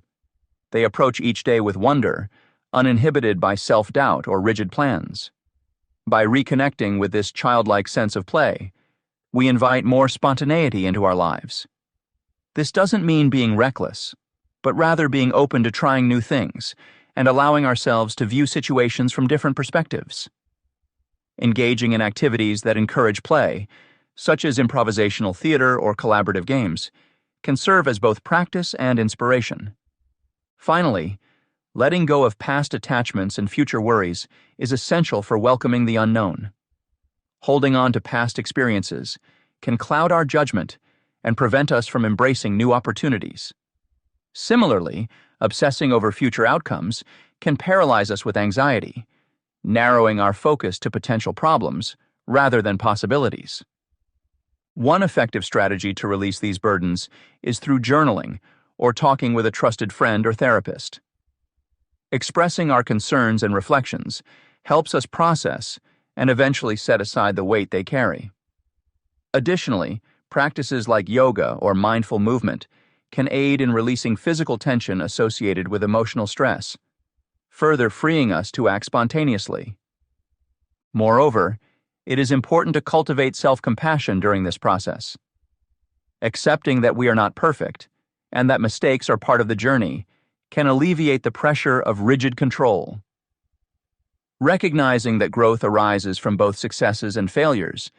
They approach each day with wonder, uninhibited by self-doubt or rigid plans. By reconnecting with this childlike sense of play, we invite more spontaneity into our lives. This doesn't mean being reckless, but rather being open to trying new things and allowing ourselves to view situations from different perspectives. Engaging in activities that encourage play, such as improvisational theater or collaborative games, can serve as both practice and inspiration. Finally, letting go of past attachments and future worries is essential for welcoming the unknown. Holding on to past experiences can cloud our judgment and prevent us from embracing new opportunities. Similarly, obsessing over future outcomes can paralyze us with anxiety, narrowing our focus to potential problems rather than possibilities. One effective strategy to release these burdens is through journaling or talking with a trusted friend or therapist. Expressing our concerns and reflections helps us process and eventually set aside the weight they carry. Additionally, practices like yoga or mindful movement can aid in releasing physical tension associated with emotional stress, further freeing us to act spontaneously. Moreover, it is important to cultivate self-compassion during this process. Accepting that we are not perfect and that mistakes are part of the journey can alleviate the pressure of rigid control. Recognizing that growth arises from both successes and failures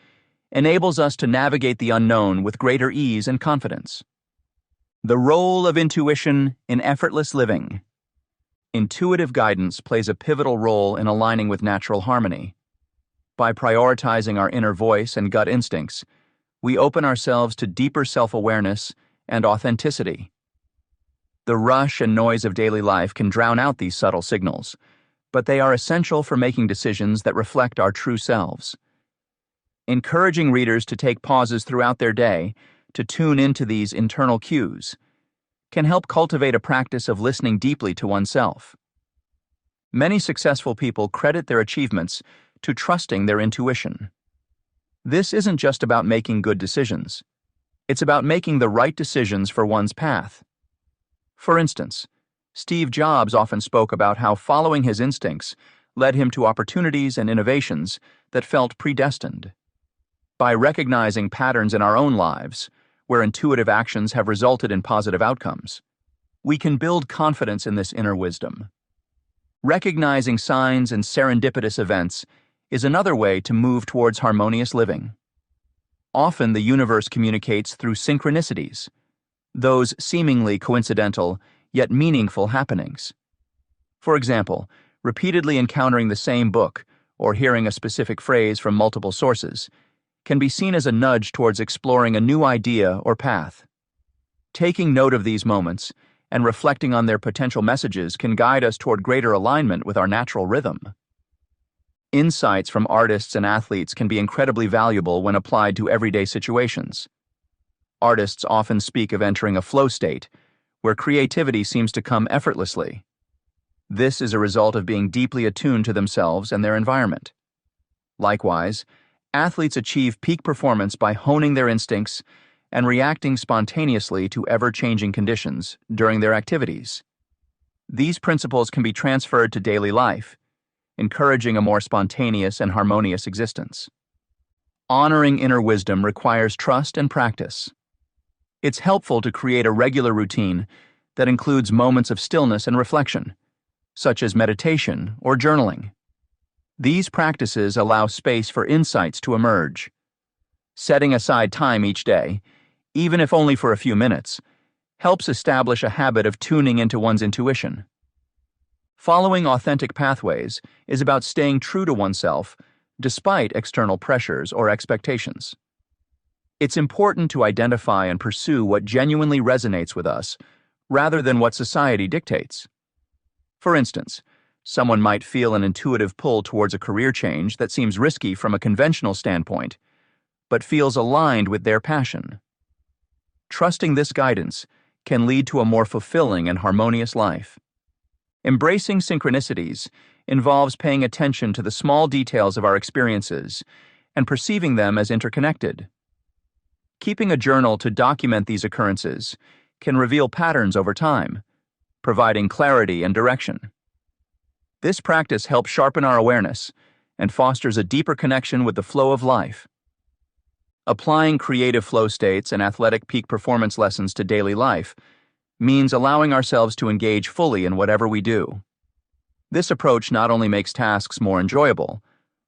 enables us to navigate the unknown with greater ease and confidence. The role of intuition in effortless living. Intuitive guidance plays a pivotal role in aligning with natural harmony. By prioritizing our inner voice and gut instincts, we open ourselves to deeper self-awareness and authenticity. The rush and noise of daily life can drown out these subtle signals, but they are essential for making decisions that reflect our true selves. Encouraging readers to take pauses throughout their day to tune into these internal cues can help cultivate a practice of listening deeply to oneself. Many successful people credit their achievements to trusting their intuition. This isn't just about making good decisions. It's about making the right decisions for one's path. For instance, Steve Jobs often spoke about how following his instincts led him to opportunities and innovations that felt predestined. By recognizing patterns in our own lives, where intuitive actions have resulted in positive outcomes, we can build confidence in this inner wisdom. Recognizing signs and serendipitous events is another way to move towards harmonious living. Often the universe communicates through synchronicities, those seemingly coincidental yet meaningful happenings. For example, repeatedly encountering the same book or hearing a specific phrase from multiple sources can be seen as a nudge towards exploring a new idea or path. Taking note of these moments and reflecting on their potential messages can guide us toward greater alignment with our natural rhythm. Insights from artists and athletes can be incredibly valuable when applied to everyday situations. Artists often speak of entering a flow state, where creativity seems to come effortlessly. This is a result of being deeply attuned to themselves and their environment. Likewise, athletes achieve peak performance by honing their instincts and reacting spontaneously to ever-changing conditions during their activities. These principles can be transferred to daily life, encouraging a more spontaneous and harmonious existence. Honoring inner wisdom requires trust and practice. It's helpful to create a regular routine that includes moments of stillness and reflection, such as meditation or journaling. These practices allow space for insights to emerge. Setting aside time each day, even if only for a few minutes, helps establish a habit of tuning into one's intuition. Following authentic pathways is about staying true to oneself despite external pressures or expectations. It's important to identify and pursue what genuinely resonates with us rather than what society dictates. For instance, someone might feel an intuitive pull towards a career change that seems risky from a conventional standpoint, but feels aligned with their passion. Trusting this guidance can lead to a more fulfilling and harmonious life. Embracing synchronicities involves paying attention to the small details of our experiences and perceiving them as interconnected. Keeping a journal to document these occurrences can reveal patterns over time, providing clarity and direction. This practice helps sharpen our awareness and fosters a deeper connection with the flow of life. Applying creative flow states and athletic peak performance lessons to daily life means allowing ourselves to engage fully in whatever we do. This approach not only makes tasks more enjoyable,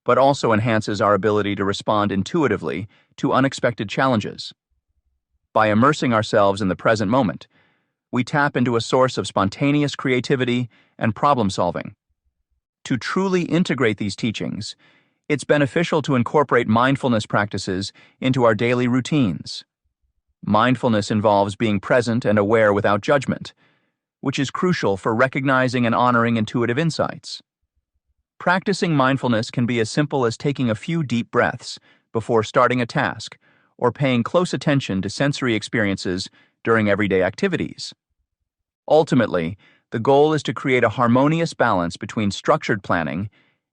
but also enhances our ability to respond intuitively to unexpected challenges. By immersing ourselves in the present moment, we tap into a source of spontaneous creativity and problem solving. To truly integrate these teachings, it's beneficial to incorporate mindfulness practices into our daily routines. Mindfulness involves being present and aware without judgment, which is crucial for recognizing and honoring intuitive insights. Practicing mindfulness can be as simple as taking a few deep breaths before starting a task or paying close attention to sensory experiences during everyday activities. Ultimately, the goal is to create a harmonious balance between structured planning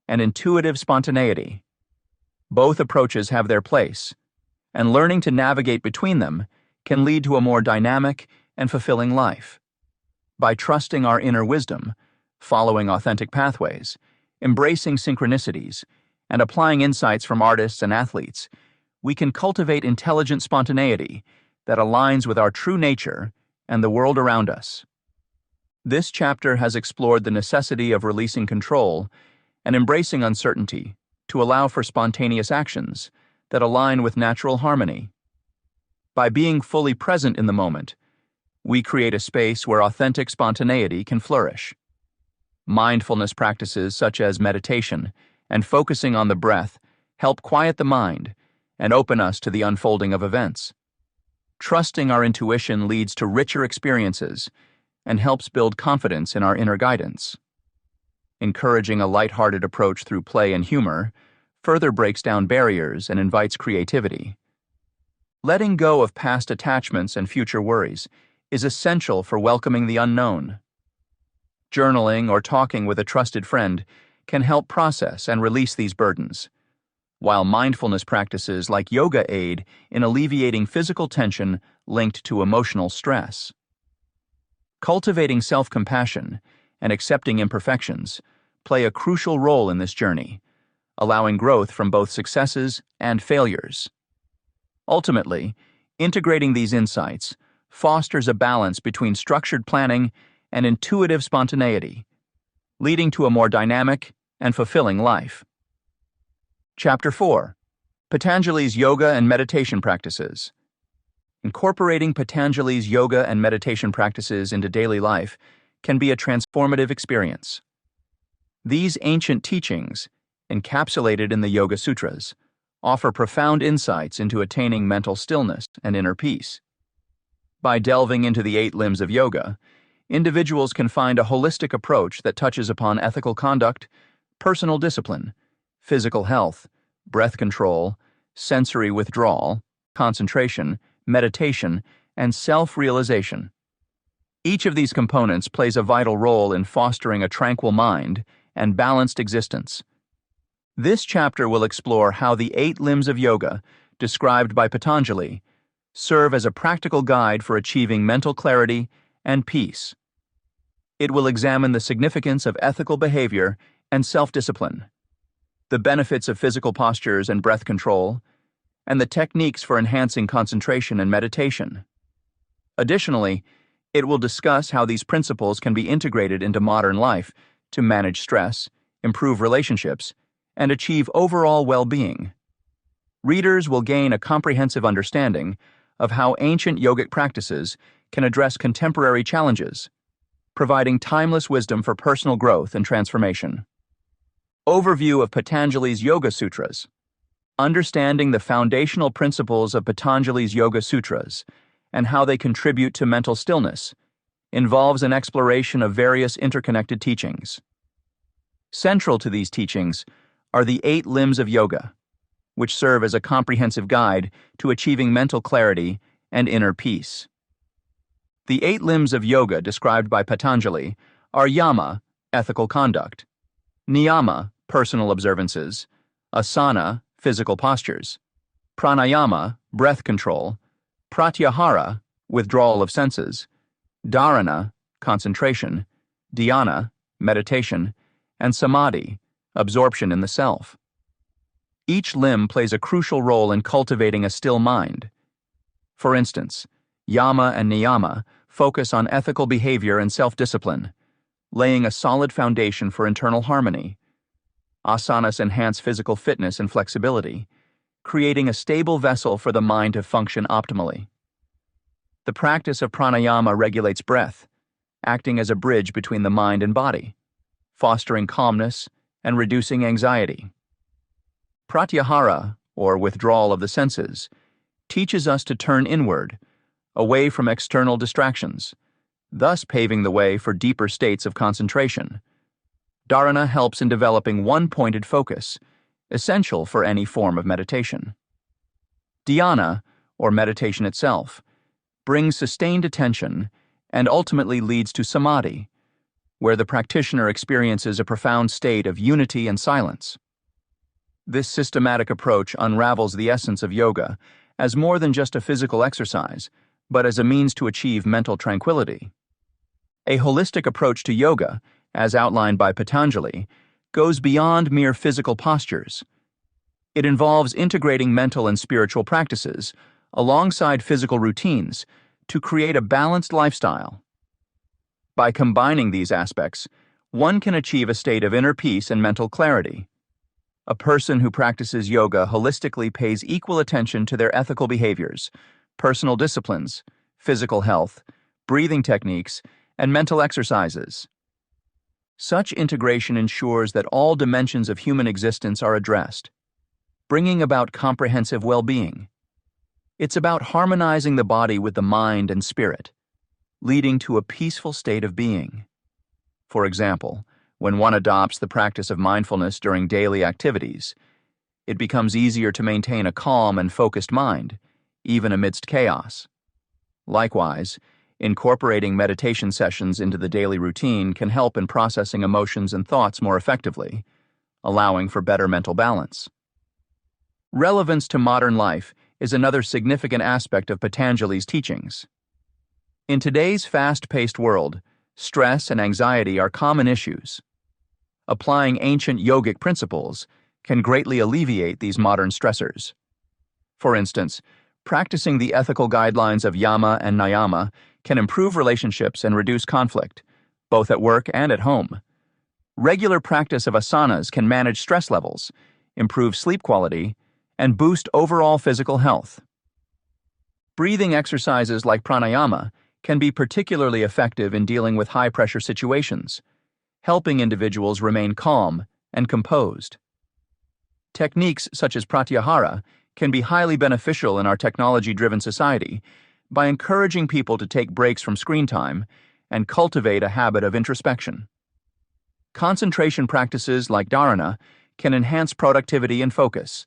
and intuitive spontaneity. Both approaches have their place, and learning to navigate between them can lead to a more dynamic and fulfilling life. By trusting our inner wisdom, following authentic pathways, embracing synchronicities, and applying insights from artists and athletes, we can cultivate intelligent spontaneity that aligns with our true nature and the world around us. This chapter has explored the necessity of releasing control and embracing uncertainty to allow for spontaneous actions that align with natural harmony. By being fully present in the moment, we create a space where authentic spontaneity can flourish. Mindfulness practices such as meditation and focusing on the breath help quiet the mind and open us to the unfolding of events. Trusting our intuition leads to richer experiences and helps build confidence in our inner guidance. Encouraging a lighthearted approach through play and humor further breaks down barriers and invites creativity. Letting go of past attachments and future worries is essential for welcoming the unknown. Journaling or talking with a trusted friend can help process and release these burdens, while mindfulness practices like yoga aid in alleviating physical tension linked to emotional stress. Cultivating self-compassion and accepting imperfections play a crucial role in this journey, allowing growth from both successes and failures. Ultimately, integrating these insights fosters a balance between structured planning and intuitive spontaneity, leading to a more dynamic and fulfilling life. Chapter 4. Patanjali's Yoga and Meditation Practices. Incorporating Patanjali's yoga and meditation practices into daily life can be a transformative experience. These ancient teachings, encapsulated in the Yoga Sutras, offer profound insights into attaining mental stillness and inner peace. By delving into the 8 limbs of yoga, individuals can find a holistic approach that touches upon ethical conduct, personal discipline, physical health, breath control, sensory withdrawal, concentration, meditation, and self-realization. Each of these components plays a vital role in fostering a tranquil mind and balanced existence. This chapter will explore how the 8 limbs of yoga, described by Patanjali, serve as a practical guide for achieving mental clarity and peace. It will examine the significance of ethical behavior and self-discipline, the benefits of physical postures and breath control, and the techniques for enhancing concentration and meditation. Additionally, it will discuss how these principles can be integrated into modern life to manage stress, improve relationships, and achieve overall well-being. Readers will gain a comprehensive understanding of how ancient yogic practices can address contemporary challenges, providing timeless wisdom for personal growth and transformation. Overview of Patanjali's Yoga Sutras. Understanding the foundational principles of Patanjali's Yoga Sutras and how they contribute to mental stillness involves an exploration of various interconnected teachings. Central to these teachings are the 8 limbs of yoga, which serve as a comprehensive guide to achieving mental clarity and inner peace. The 8 limbs of yoga described by Patanjali are yama, ethical conduct, niyama, personal observances, asana, physical postures, pranayama, breath control, pratyahara, withdrawal of senses, dharana, concentration, dhyana, meditation, and samadhi, absorption in the self. Each limb plays a crucial role in cultivating a still mind. For instance, yama and niyama focus on ethical behavior and self-discipline, laying a solid foundation for internal harmony. Asanas enhance physical fitness and flexibility, creating a stable vessel for the mind to function optimally. The practice of pranayama regulates breath, acting as a bridge between the mind and body, fostering calmness and reducing anxiety. Pratyahara, or withdrawal of the senses, teaches us to turn inward, away from external distractions, thus paving the way for deeper states of concentration. Dharana helps in developing one-pointed focus, essential for any form of meditation. Dhyana, or meditation itself, brings sustained attention and ultimately leads to samadhi, where the practitioner experiences a profound state of unity and silence. This systematic approach unravels the essence of yoga as more than just a physical exercise, but as a means to achieve mental tranquility. A holistic approach to yoga, as outlined by Patanjali, goes beyond mere physical postures. It involves integrating mental and spiritual practices alongside physical routines to create a balanced lifestyle. By combining these aspects, one can achieve a state of inner peace and mental clarity. A person who practices yoga holistically pays equal attention to their ethical behaviors, personal disciplines, physical health, breathing techniques, and mental exercises. Such integration ensures that all dimensions of human existence are addressed, bringing about comprehensive well-being. It's about harmonizing the body with the mind and spirit, leading to a peaceful state of being. For example, when one adopts the practice of mindfulness during daily activities, it becomes easier to maintain a calm and focused mind, even amidst chaos. Likewise, incorporating meditation sessions into the daily routine can help in processing emotions and thoughts more effectively, allowing for better mental balance. Relevance to modern life is another significant aspect of Patanjali's teachings. In today's fast-paced world, stress and anxiety are common issues. Applying ancient yogic principles can greatly alleviate these modern stressors. For instance, practicing the ethical guidelines of yama and niyama can improve relationships and reduce conflict, both at work and at home. Regular practice of asanas can manage stress levels, improve sleep quality, and boost overall physical health. Breathing exercises like pranayama can be particularly effective in dealing with high-pressure situations, helping individuals remain calm and composed. Techniques such as pratyahara can be highly beneficial in our technology-driven society by encouraging people to take breaks from screen time and cultivate a habit of introspection. Concentration practices like dharana can enhance productivity and focus,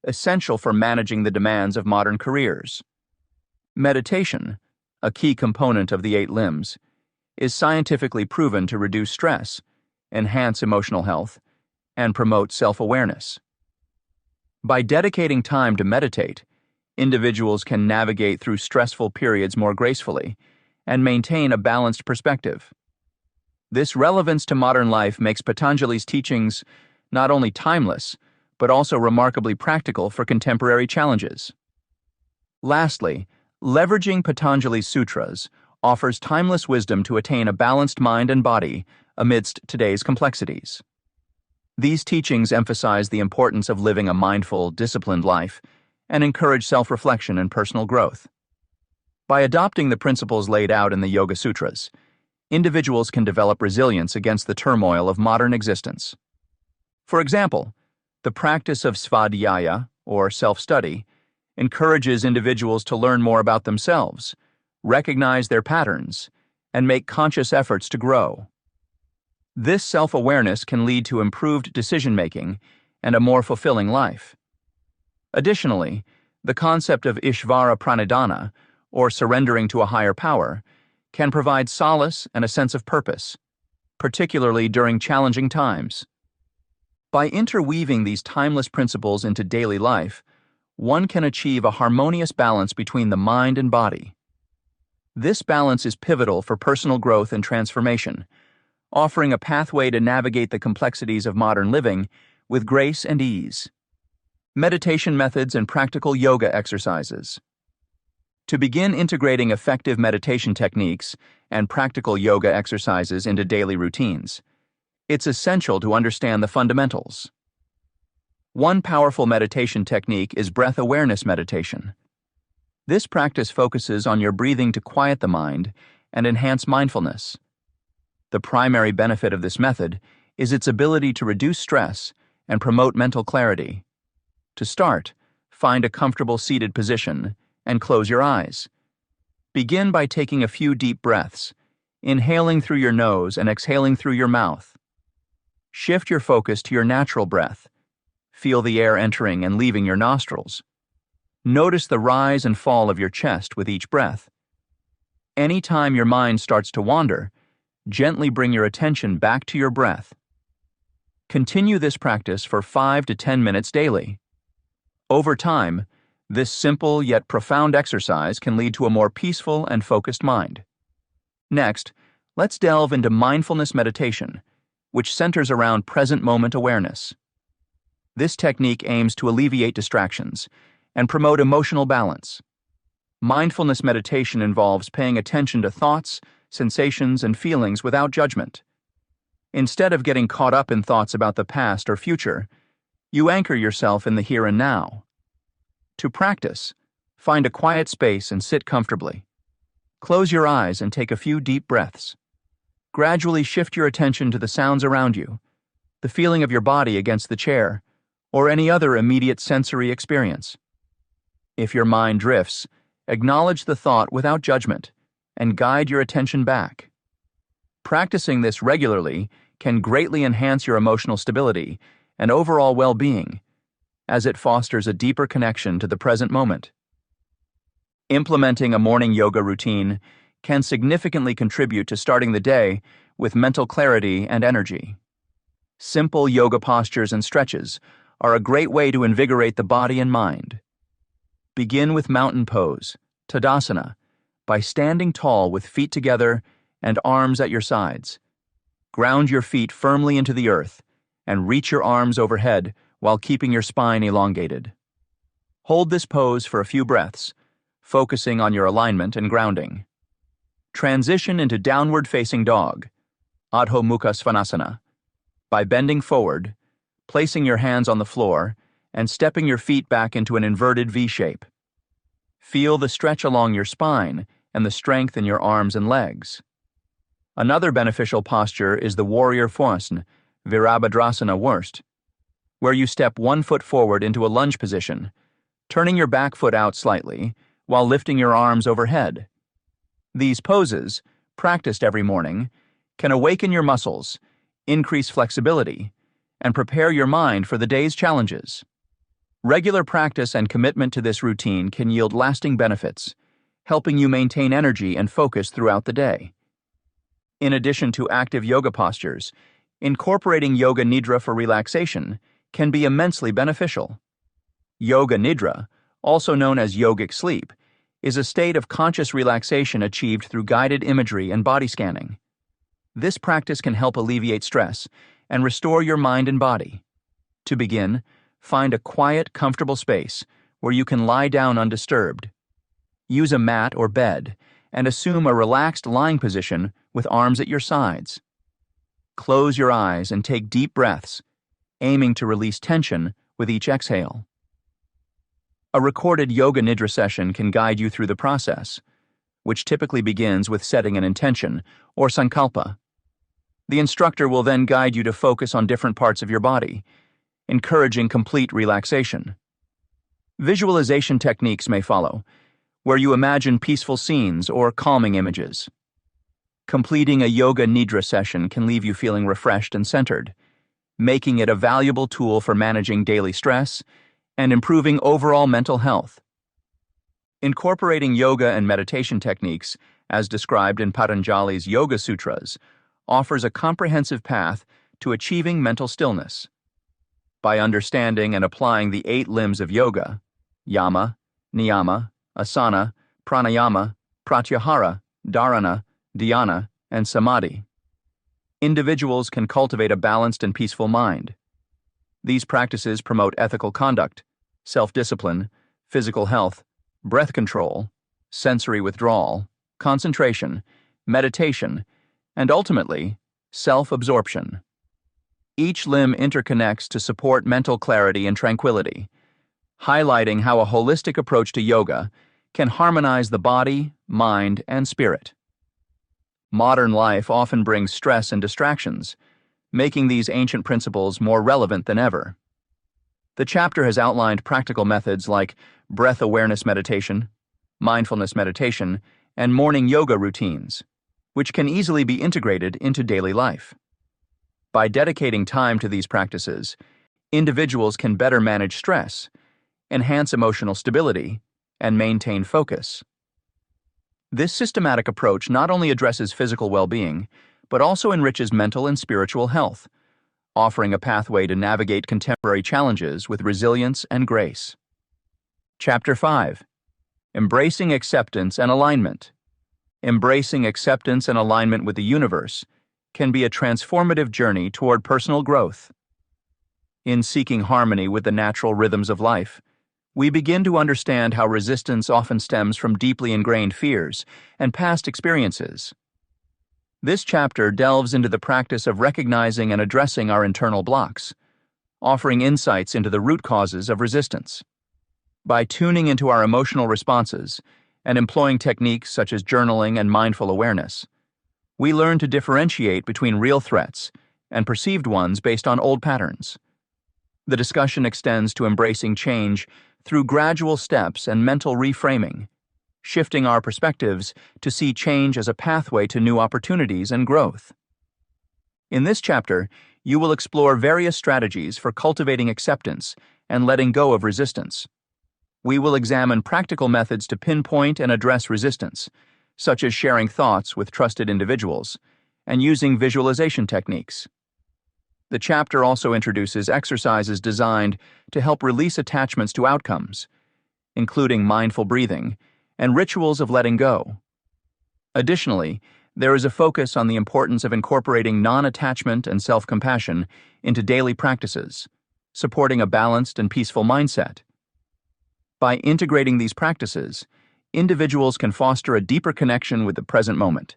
essential for managing the demands of modern careers. Meditation, a key component of the 8 limbs, is scientifically proven to reduce stress, enhance emotional health, and promote self-awareness. By dedicating time to meditate, individuals can navigate through stressful periods more gracefully and maintain a balanced perspective. This relevance to modern life makes Patanjali's teachings not only timeless, but also remarkably practical for contemporary challenges. Lastly, leveraging Patanjali's sutras offers timeless wisdom to attain a balanced mind and body amidst today's complexities. These teachings emphasize the importance of living a mindful, disciplined life and encourage self-reflection and personal growth. By adopting the principles laid out in the Yoga Sutras, individuals can develop resilience against the turmoil of modern existence. For example, the practice of svadhyaya, or self-study, encourages individuals to learn more about themselves, recognize their patterns, and make conscious efforts to grow. This self-awareness can lead to improved decision-making and a more fulfilling life. Additionally, the concept of Ishvara Pranidhana, or surrendering to a higher power, can provide solace and a sense of purpose, particularly during challenging times. By interweaving these timeless principles into daily life, one can achieve a harmonious balance between the mind and body. This balance is pivotal for personal growth and transformation, offering a pathway to navigate the complexities of modern living with grace and ease. Meditation methods and practical yoga exercises. To begin integrating effective meditation techniques and practical yoga exercises into daily routines, it's essential to understand the fundamentals. One powerful meditation technique is breath awareness meditation. This practice focuses on your breathing to quiet the mind and enhance mindfulness. The primary benefit of this method is its ability to reduce stress and promote mental clarity. To start, find a comfortable seated position and close your eyes. Begin by taking a few deep breaths, inhaling through your nose and exhaling through your mouth. Shift your focus to your natural breath. Feel the air entering and leaving your nostrils. Notice the rise and fall of your chest with each breath. Anytime your mind starts to wander, gently bring your attention back to your breath. Continue this practice for 5 to 10 minutes daily. Over time, this simple yet profound exercise can lead to a more peaceful and focused mind. Next, let's delve into mindfulness meditation, which centers around present moment awareness. This technique aims to alleviate distractions and promote emotional balance. Mindfulness meditation involves paying attention to thoughts, sensations, and feelings without judgment. Instead of getting caught up in thoughts about the past or future, you anchor yourself in the here and now. To practice, find a quiet space and sit comfortably. Close your eyes and take a few deep breaths. Gradually shift your attention to the sounds around you, the feeling of your body against the chair, or any other immediate sensory experience. If your mind drifts, acknowledge the thought without judgment and guide your attention back. Practicing this regularly can greatly enhance your emotional stability and overall well-being, as it fosters a deeper connection to the present moment. Implementing a morning yoga routine can significantly contribute to starting the day with mental clarity and energy. Simple yoga postures and stretches are a great way to invigorate the body and mind. Begin with mountain pose, Tadasana, by standing tall with feet together and arms at your sides. Ground your feet firmly into the earth and reach your arms overhead while keeping your spine elongated. Hold this pose for a few breaths, focusing on your alignment and grounding. Transition into downward facing dog, Adho Mukha Svanasana, by bending forward, placing your hands on the floor, and stepping your feet back into an inverted V shape. Feel the stretch along your spine and the strength in your arms and legs. Another beneficial posture is the warrior Phasana, Virabhadrasana Wurst, where you step one foot forward into a lunge position, turning your back foot out slightly while lifting your arms overhead. These poses, practiced every morning, can awaken your muscles, increase flexibility, and prepare your mind for the day's challenges. Regular practice and commitment to this routine can yield lasting benefits, helping you maintain energy and focus throughout the day. In addition to active yoga postures, incorporating yoga nidra for relaxation can be immensely beneficial. Yoga nidra, also known as yogic sleep, is a state of conscious relaxation achieved through guided imagery and body scanning. This practice can help alleviate stress and restore your mind and body. To begin, find a quiet, comfortable space where you can lie down undisturbed. Use a mat or bed and assume a relaxed lying position with arms at your sides. Close your eyes and take deep breaths, aiming to release tension with each exhale. A recorded yoga nidra session can guide you through the process, which typically begins with setting an intention, or sankalpa. The instructor will then guide you to focus on different parts of your body, encouraging complete relaxation. Visualization techniques may follow, where you imagine peaceful scenes or calming images. Completing a yoga nidra session can leave you feeling refreshed and centered, making it a valuable tool for managing daily stress and improving overall mental health. Incorporating yoga and meditation techniques, as described in Patanjali's Yoga Sutras, offers a comprehensive path to achieving mental stillness. By understanding and applying the 8 limbs of yoga, yama, niyama, asana, pranayama, pratyahara, dharana, dhyana, and samadhi, individuals can cultivate a balanced and peaceful mind. These practices promote ethical conduct, self-discipline, physical health, breath control, sensory withdrawal, concentration, meditation, and ultimately, self-absorption. Each limb interconnects to support mental clarity and tranquility, highlighting how a holistic approach to yoga can harmonize the body, mind, and spirit. Modern life often brings stress and distractions, making these ancient principles more relevant than ever. The chapter has outlined practical methods like breath awareness meditation, mindfulness meditation, and morning yoga routines, which can easily be integrated into daily life. By dedicating time to these practices, individuals can better manage stress, enhance emotional stability, and maintain focus. This systematic approach not only addresses physical well-being, but also enriches mental and spiritual health, offering a pathway to navigate contemporary challenges with resilience and grace. Chapter 5. Embracing Acceptance and Alignment. Embracing acceptance and alignment with the universe can be a transformative journey toward personal growth. In seeking harmony with the natural rhythms of life, we begin to understand how resistance often stems from deeply ingrained fears and past experiences. This chapter delves into the practice of recognizing and addressing our internal blocks, offering insights into the root causes of resistance. By tuning into our emotional responses and employing techniques such as journaling and mindful awareness, we learn to differentiate between real threats and perceived ones based on old patterns. The discussion extends to embracing change through gradual steps and mental reframing, shifting our perspectives to see change as a pathway to new opportunities and growth. In this chapter, you will explore various strategies for cultivating acceptance and letting go of resistance. We will examine practical methods to pinpoint and address resistance, such as sharing thoughts with trusted individuals and using visualization techniques. The chapter also introduces exercises designed to help release attachments to outcomes, including mindful breathing and rituals of letting go. Additionally, there is a focus on the importance of incorporating non-attachment and self-compassion into daily practices, supporting a balanced and peaceful mindset. By integrating these practices, individuals can foster a deeper connection with the present moment,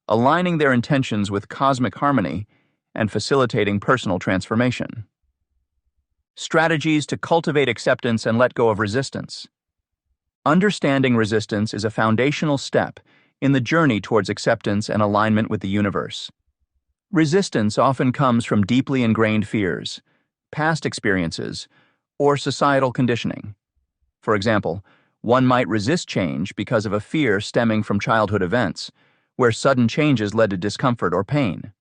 aligning their intentions with cosmic harmony and facilitating personal transformation. Strategies to cultivate acceptance and let go of resistance. Understanding resistance is a foundational step in the journey towards acceptance and alignment with the universe. Resistance often comes from deeply ingrained fears, past experiences, or societal conditioning. For example, one might resist change because of a fear stemming from childhood events, where sudden changes led to discomfort or pain.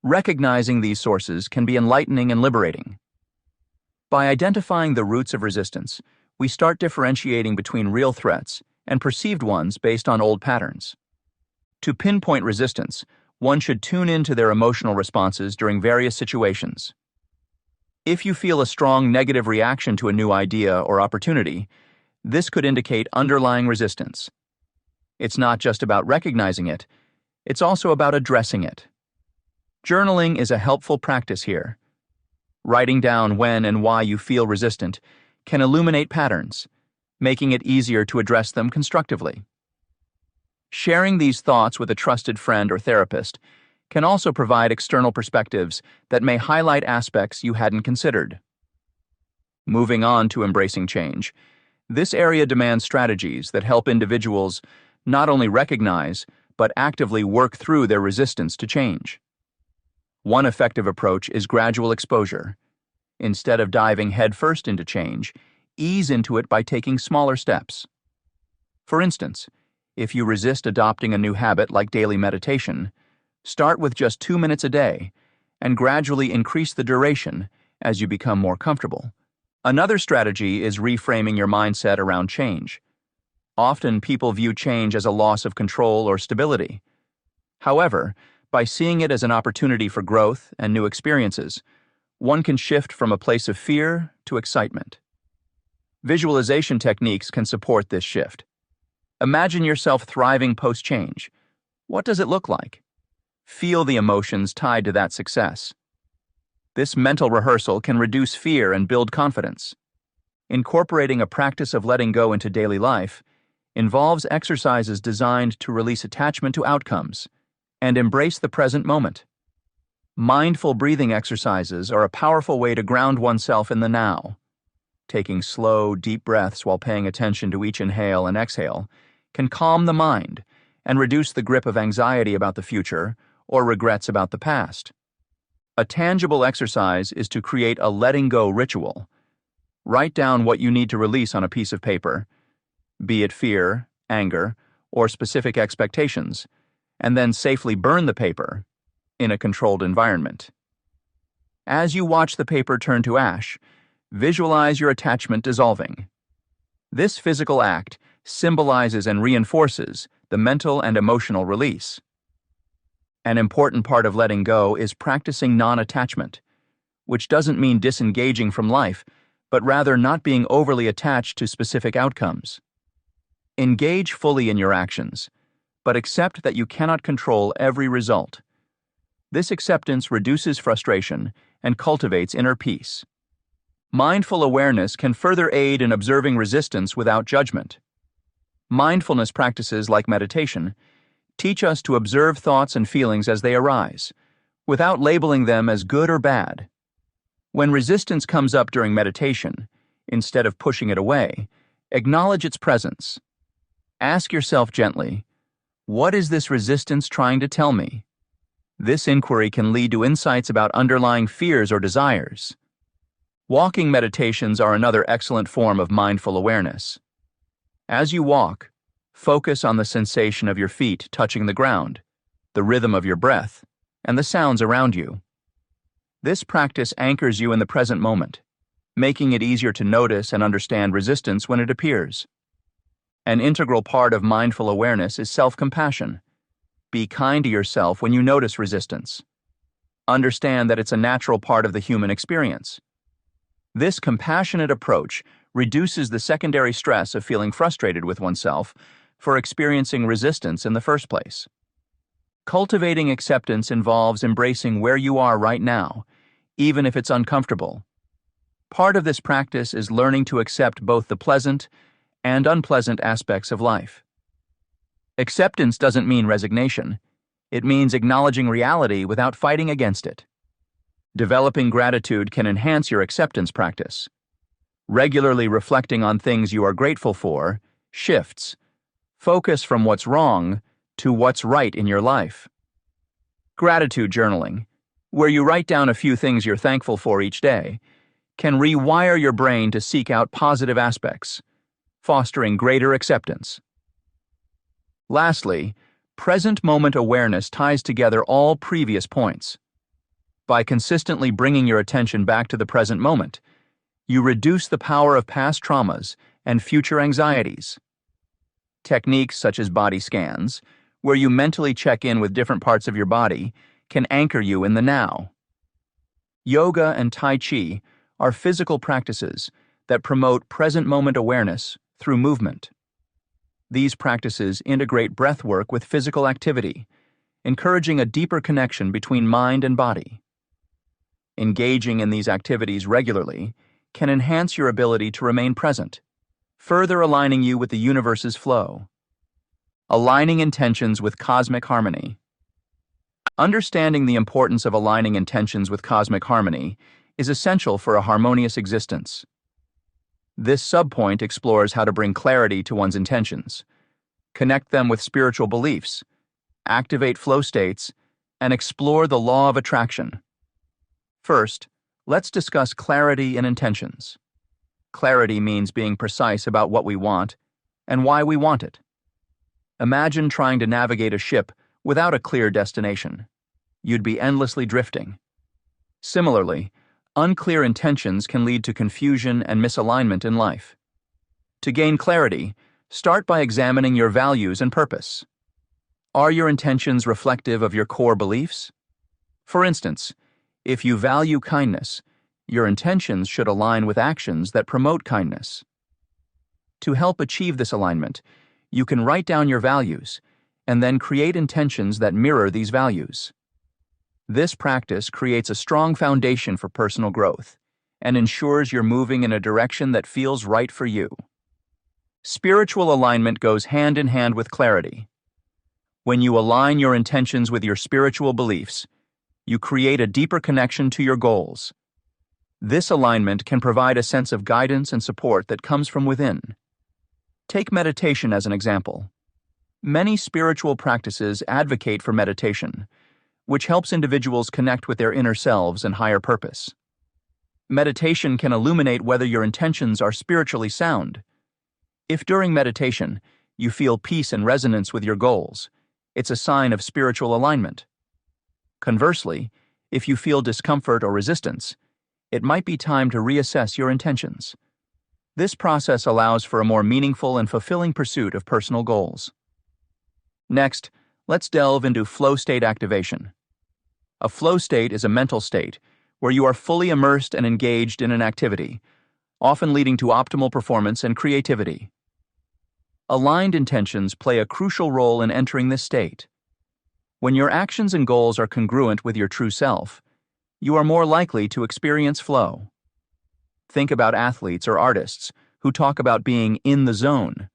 Recognizing these sources can be enlightening and liberating. By identifying the roots of resistance, we start differentiating between real threats and perceived ones based on old patterns. To pinpoint resistance, one should tune into their emotional responses during various situations. If you feel a strong negative reaction to a new idea or opportunity, this could indicate underlying resistance. It's not just about recognizing it, it's also about addressing it. Journaling is a helpful practice here. Writing down when and why you feel resistant can illuminate patterns, making it easier to address them constructively. Sharing these thoughts with a trusted friend or therapist can also provide external perspectives that may highlight aspects you hadn't considered. Moving on to embracing change, this area demands strategies that help individuals not only recognize, but actively work through their resistance to change. One effective approach is gradual exposure. Instead of diving headfirst into change, ease into it by taking smaller steps. For instance, if you resist adopting a new habit like daily meditation, start with just 2 minutes a day and gradually increase the duration as you become more comfortable. Another strategy is reframing your mindset around change. Often people view change as a loss of control or stability. However, by seeing it as an opportunity for growth and new experiences, one can shift from a place of fear to excitement. Visualization techniques can support this shift. Imagine yourself thriving post-change. What does it look like? Feel the emotions tied to that success. This mental rehearsal can reduce fear and build confidence. Incorporating a practice of letting go into daily life involves exercises designed to release attachment to outcomes and embrace the present moment. Mindful breathing exercises are a powerful way to ground oneself in the now. Taking slow, deep breaths while paying attention to each inhale and exhale can calm the mind and reduce the grip of anxiety about the future or regrets about the past. A tangible exercise is to create a letting go ritual. Write down what you need to release on a piece of paper, be it fear, anger, or specific expectations, and then safely burn the paper in a controlled environment. As you watch the paper turn to ash, visualize your attachment dissolving. This physical act symbolizes and reinforces the mental and emotional release. An important part of letting go is practicing non-attachment, which doesn't mean disengaging from life, but rather not being overly attached to specific outcomes. Engage fully in your actions, but accept that you cannot control every result. This acceptance reduces frustration and cultivates inner peace. Mindful awareness can further aid in observing resistance without judgment. Mindfulness practices like meditation teach us to observe thoughts and feelings as they arise, without labeling them as good or bad. When resistance comes up during meditation, instead of pushing it away, acknowledge its presence. Ask yourself gently, what is this resistance trying to tell me? This inquiry can lead to insights about underlying fears or desires. Walking meditations are another excellent form of mindful awareness. As you walk, focus on the sensation of your feet touching the ground, the rhythm of your breath, and the sounds around you. This practice anchors you in the present moment, making it easier to notice and understand resistance when it appears. An integral part of mindful awareness is self-compassion. Be kind to yourself when you notice resistance. Understand that it's a natural part of the human experience. This compassionate approach reduces the secondary stress of feeling frustrated with oneself for experiencing resistance in the first place. Cultivating acceptance involves embracing where you are right now, even if it's uncomfortable. Part of this practice is learning to accept both the pleasant and unpleasant aspects of life. Acceptance doesn't mean resignation. It means acknowledging reality without fighting against it. Developing gratitude can enhance your acceptance practice. Regularly reflecting on things you are grateful for shifts focus from what's wrong to what's right in your life. Gratitude journaling, where you write down a few things you're thankful for each day, can rewire your brain to seek out positive aspects, fostering greater acceptance. Lastly, present moment awareness ties together all previous points. By consistently bringing your attention back to the present moment, you reduce the power of past traumas and future anxieties. Techniques such as body scans, where you mentally check in with different parts of your body, can anchor you in the now. Yoga and Tai Chi are physical practices that promote present moment awareness through movement. These practices integrate breath work with physical activity, encouraging a deeper connection between mind and body. Engaging in these activities regularly can enhance your ability to remain present, further aligning you with the universe's flow. Aligning intentions with cosmic harmony. Understanding the importance of aligning intentions with cosmic harmony is essential for a harmonious existence. This subpoint explores how to bring clarity to one's intentions, connect them with spiritual beliefs, activate flow states, and explore the law of attraction. First, let's discuss clarity in intentions. Clarity means being precise about what we want and why we want it. Imagine trying to navigate a ship without a clear destination. You'd be endlessly drifting. Similarly, unclear intentions can lead to confusion and misalignment in life. To gain clarity, start by examining your values and purpose. Are your intentions reflective of your core beliefs? For instance, if you value kindness, your intentions should align with actions that promote kindness. To help achieve this alignment, you can write down your values and then create intentions that mirror these values. This practice creates a strong foundation for personal growth and ensures you're moving in a direction that feels right for you. Spiritual alignment goes hand in hand with clarity. When you align your intentions with your spiritual beliefs, you create a deeper connection to your goals. This alignment can provide a sense of guidance and support that comes from within. Take meditation as an example. Many spiritual practices advocate for meditation, which helps individuals connect with their inner selves and higher purpose. Meditation can illuminate whether your intentions are spiritually sound. If during meditation you feel peace and resonance with your goals, it's a sign of spiritual alignment. Conversely, if you feel discomfort or resistance, it might be time to reassess your intentions. This process allows for a more meaningful and fulfilling pursuit of personal goals. Next, let's delve into flow state activation. A flow state is a mental state where you are fully immersed and engaged in an activity, often leading to optimal performance and creativity. Aligned intentions play a crucial role in entering this state. When your actions and goals are congruent with your true self, you are more likely to experience flow. Think about athletes or artists who talk about being in the zone.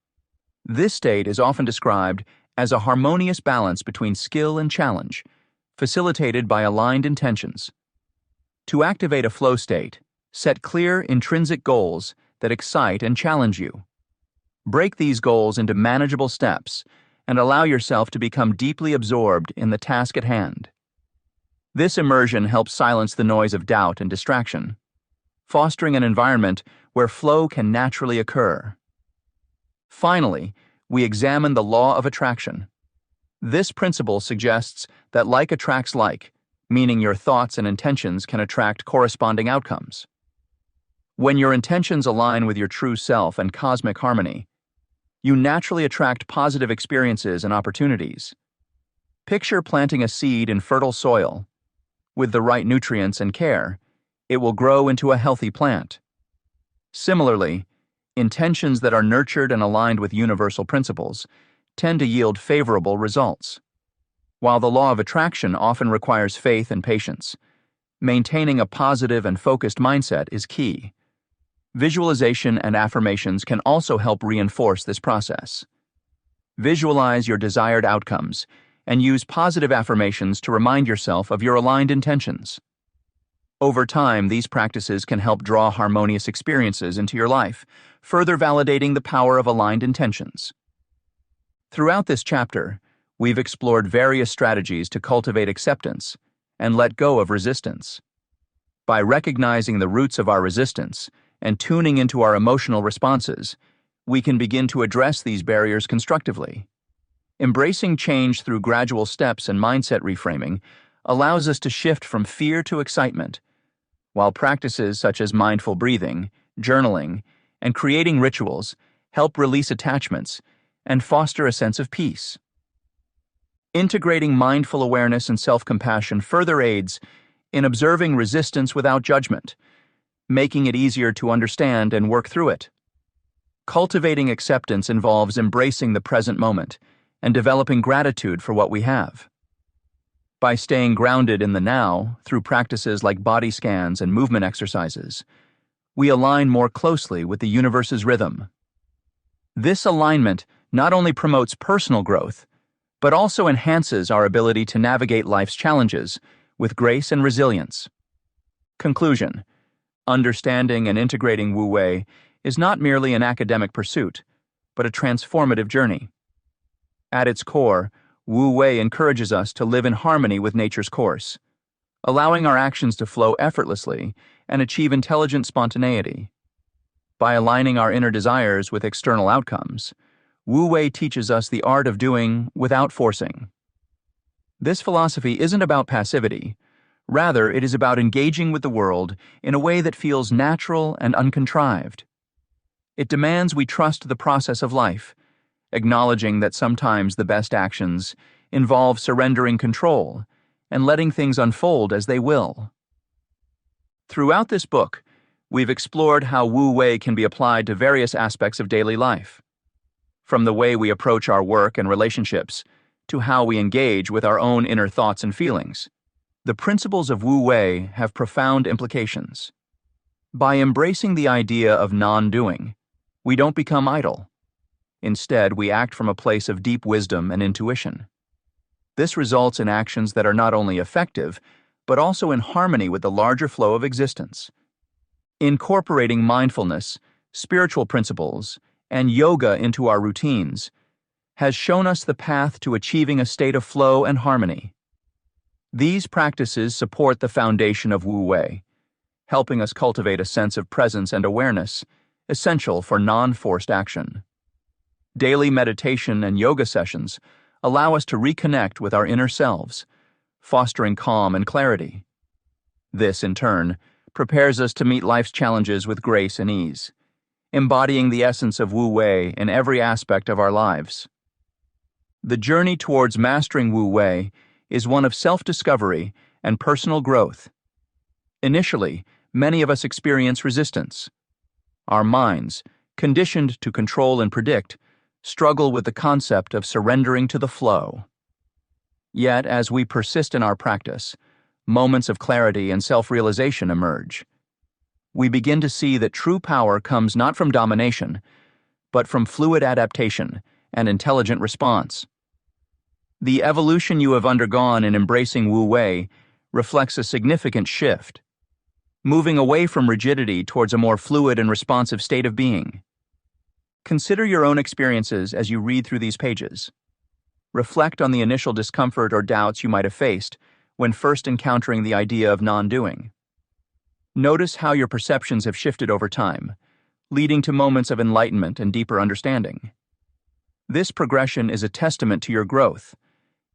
This state is often described as a harmonious balance between skill and challenge, facilitated by aligned intentions. To activate a flow state, set clear, intrinsic goals that excite and challenge you. Break these goals into manageable steps and allow yourself to become deeply absorbed in the task at hand. This immersion helps silence the noise of doubt and distraction, fostering an environment where flow can naturally occur. Finally, we examine the law of attraction. This principle suggests that like attracts like, meaning your thoughts and intentions can attract corresponding outcomes. When your intentions align with your true self and cosmic harmony, you naturally attract positive experiences and opportunities. Picture planting a seed in fertile soil. With the right nutrients and care, it will grow into a healthy plant. Similarly, intentions that are nurtured and aligned with universal principles tend to yield favorable results. While the law of attraction often requires faith and patience, maintaining a positive and focused mindset is key. Visualization and affirmations can also help reinforce this process. Visualize your desired outcomes and use positive affirmations to remind yourself of your aligned intentions. Over time, these practices can help draw harmonious experiences into your life, further validating the power of aligned intentions. Throughout this chapter, we've explored various strategies to cultivate acceptance and let go of resistance. By recognizing the roots of our resistance and tuning into our emotional responses, we can begin to address these barriers constructively. Embracing change through gradual steps and mindset reframing allows us to shift from fear to excitement, while practices such as mindful breathing, journaling, and creating rituals help release attachments and foster a sense of peace. Integrating mindful awareness and self-compassion further aids in observing resistance without judgment, making it easier to understand and work through it. Cultivating acceptance involves embracing the present moment and developing gratitude for what we have. By staying grounded in the now through practices like body scans and movement exercises, we align more closely with the universe's rhythm. This alignment not only promotes personal growth, but also enhances our ability to navigate life's challenges with grace and resilience. Conclusion: understanding and integrating Wu Wei is not merely an academic pursuit, but a transformative journey. At its core, Wu Wei encourages us to live in harmony with nature's course, allowing our actions to flow effortlessly and achieve intelligent spontaneity. By aligning our inner desires with external outcomes, Wu Wei teaches us the art of doing without forcing. This philosophy isn't about passivity. Rather, it is about engaging with the world in a way that feels natural and uncontrived. It demands we trust the process of life, acknowledging that sometimes the best actions involve surrendering control and letting things unfold as they will. Throughout this book, we've explored how Wu Wei can be applied to various aspects of daily life. From the way we approach our work and relationships to how we engage with our own inner thoughts and feelings, the principles of Wu Wei have profound implications. By embracing the idea of non-doing, we don't become idle. Instead, we act from a place of deep wisdom and intuition. This results in actions that are not only effective, but also in harmony with the larger flow of existence. Incorporating mindfulness, spiritual principles, and yoga into our routines has shown us the path to achieving a state of flow and harmony. These practices support the foundation of Wu Wei, helping us cultivate a sense of presence and awareness, essential for non-forced action. Daily meditation and yoga sessions allow us to reconnect with our inner selves, fostering calm and clarity. This, in turn, prepares us to meet life's challenges with grace and ease, embodying the essence of Wu Wei in every aspect of our lives. The journey towards mastering Wu Wei is one of self-discovery and personal growth. Initially, many of us experience resistance. Our minds, conditioned to control and predict, struggle with the concept of surrendering to the flow. Yet, as we persist in our practice, moments of clarity and self-realization emerge. We begin to see that true power comes not from domination, but from fluid adaptation and intelligent response. The evolution you have undergone in embracing Wu Wei reflects a significant shift, moving away from rigidity towards a more fluid and responsive state of being. Consider your own experiences as you read through these pages. Reflect on the initial discomfort or doubts you might have faced when first encountering the idea of non-doing. Notice how your perceptions have shifted over time, leading to moments of enlightenment and deeper understanding. This progression is a testament to your growth,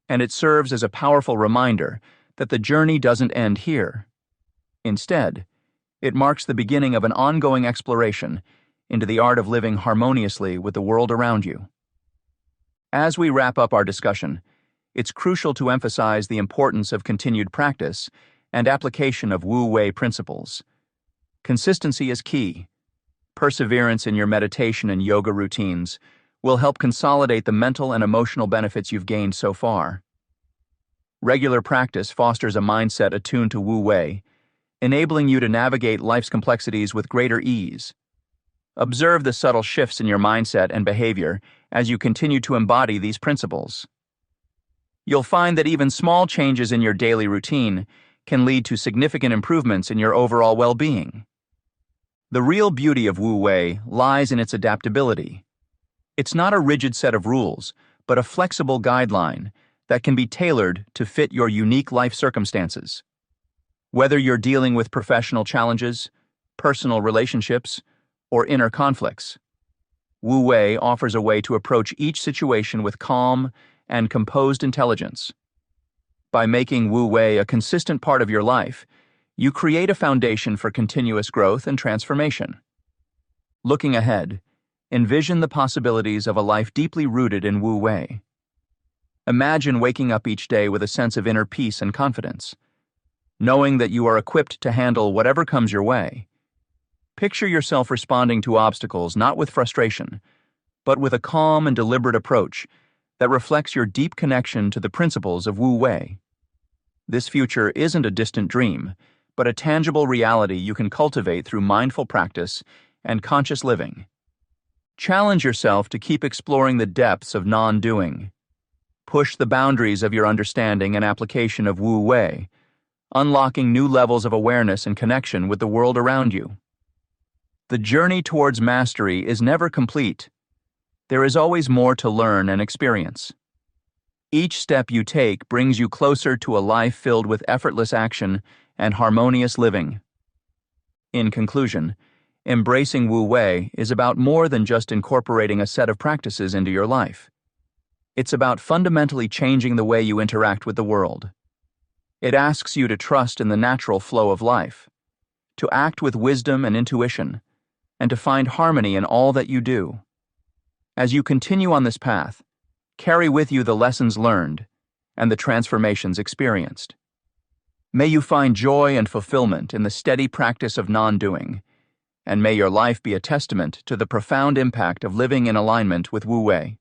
and it serves as a powerful reminder that the journey doesn't end here. Instead, It marks the beginning of an ongoing exploration into the art of living harmoniously with the world around you. As we wrap up our discussion, it's crucial to emphasize the importance of continued practice and application of Wu Wei principles. Consistency is key. Perseverance in your meditation and yoga routines will help consolidate the mental and emotional benefits you've gained so far. Regular practice fosters a mindset attuned to Wu Wei, enabling you to navigate life's complexities with greater ease. Observe the subtle shifts in your mindset and behavior as you continue to embody these principles. You'll find that even small changes in your daily routine can lead to significant improvements in your overall well-being. The real beauty of Wu Wei lies in its adaptability. It's not a rigid set of rules, but a flexible guideline that can be tailored to fit your unique life circumstances. Whether you're dealing with professional challenges, personal relationships, or inner conflicts, Wu Wei offers a way to approach each situation with calm and composed intelligence. By making Wu Wei a consistent part of your life, you create a foundation for continuous growth and transformation. Looking ahead, envision the possibilities of a life deeply rooted in Wu Wei. Imagine waking up each day with a sense of inner peace and confidence, knowing that you are equipped to handle whatever comes your way. Picture yourself responding to obstacles not with frustration, but with a calm and deliberate approach that reflects your deep connection to the principles of Wu Wei. This future isn't a distant dream, but a tangible reality you can cultivate through mindful practice and conscious living. Challenge yourself to keep exploring the depths of non-doing. Push the boundaries of your understanding and application of Wu Wei, unlocking new levels of awareness and connection with the world around you. The journey towards mastery is never complete. There is always more to learn and experience. Each step you take brings you closer to a life filled with effortless action and harmonious living. In conclusion, embracing Wu Wei is about more than just incorporating a set of practices into your life. It's about fundamentally changing the way you interact with the world. It asks you to trust in the natural flow of life, to act with wisdom and intuition, and to find harmony in all that you do. As you continue on this path, carry with you the lessons learned and the transformations experienced. May you find joy and fulfillment in the steady practice of non-doing, and may your life be a testament to the profound impact of living in alignment with Wu Wei.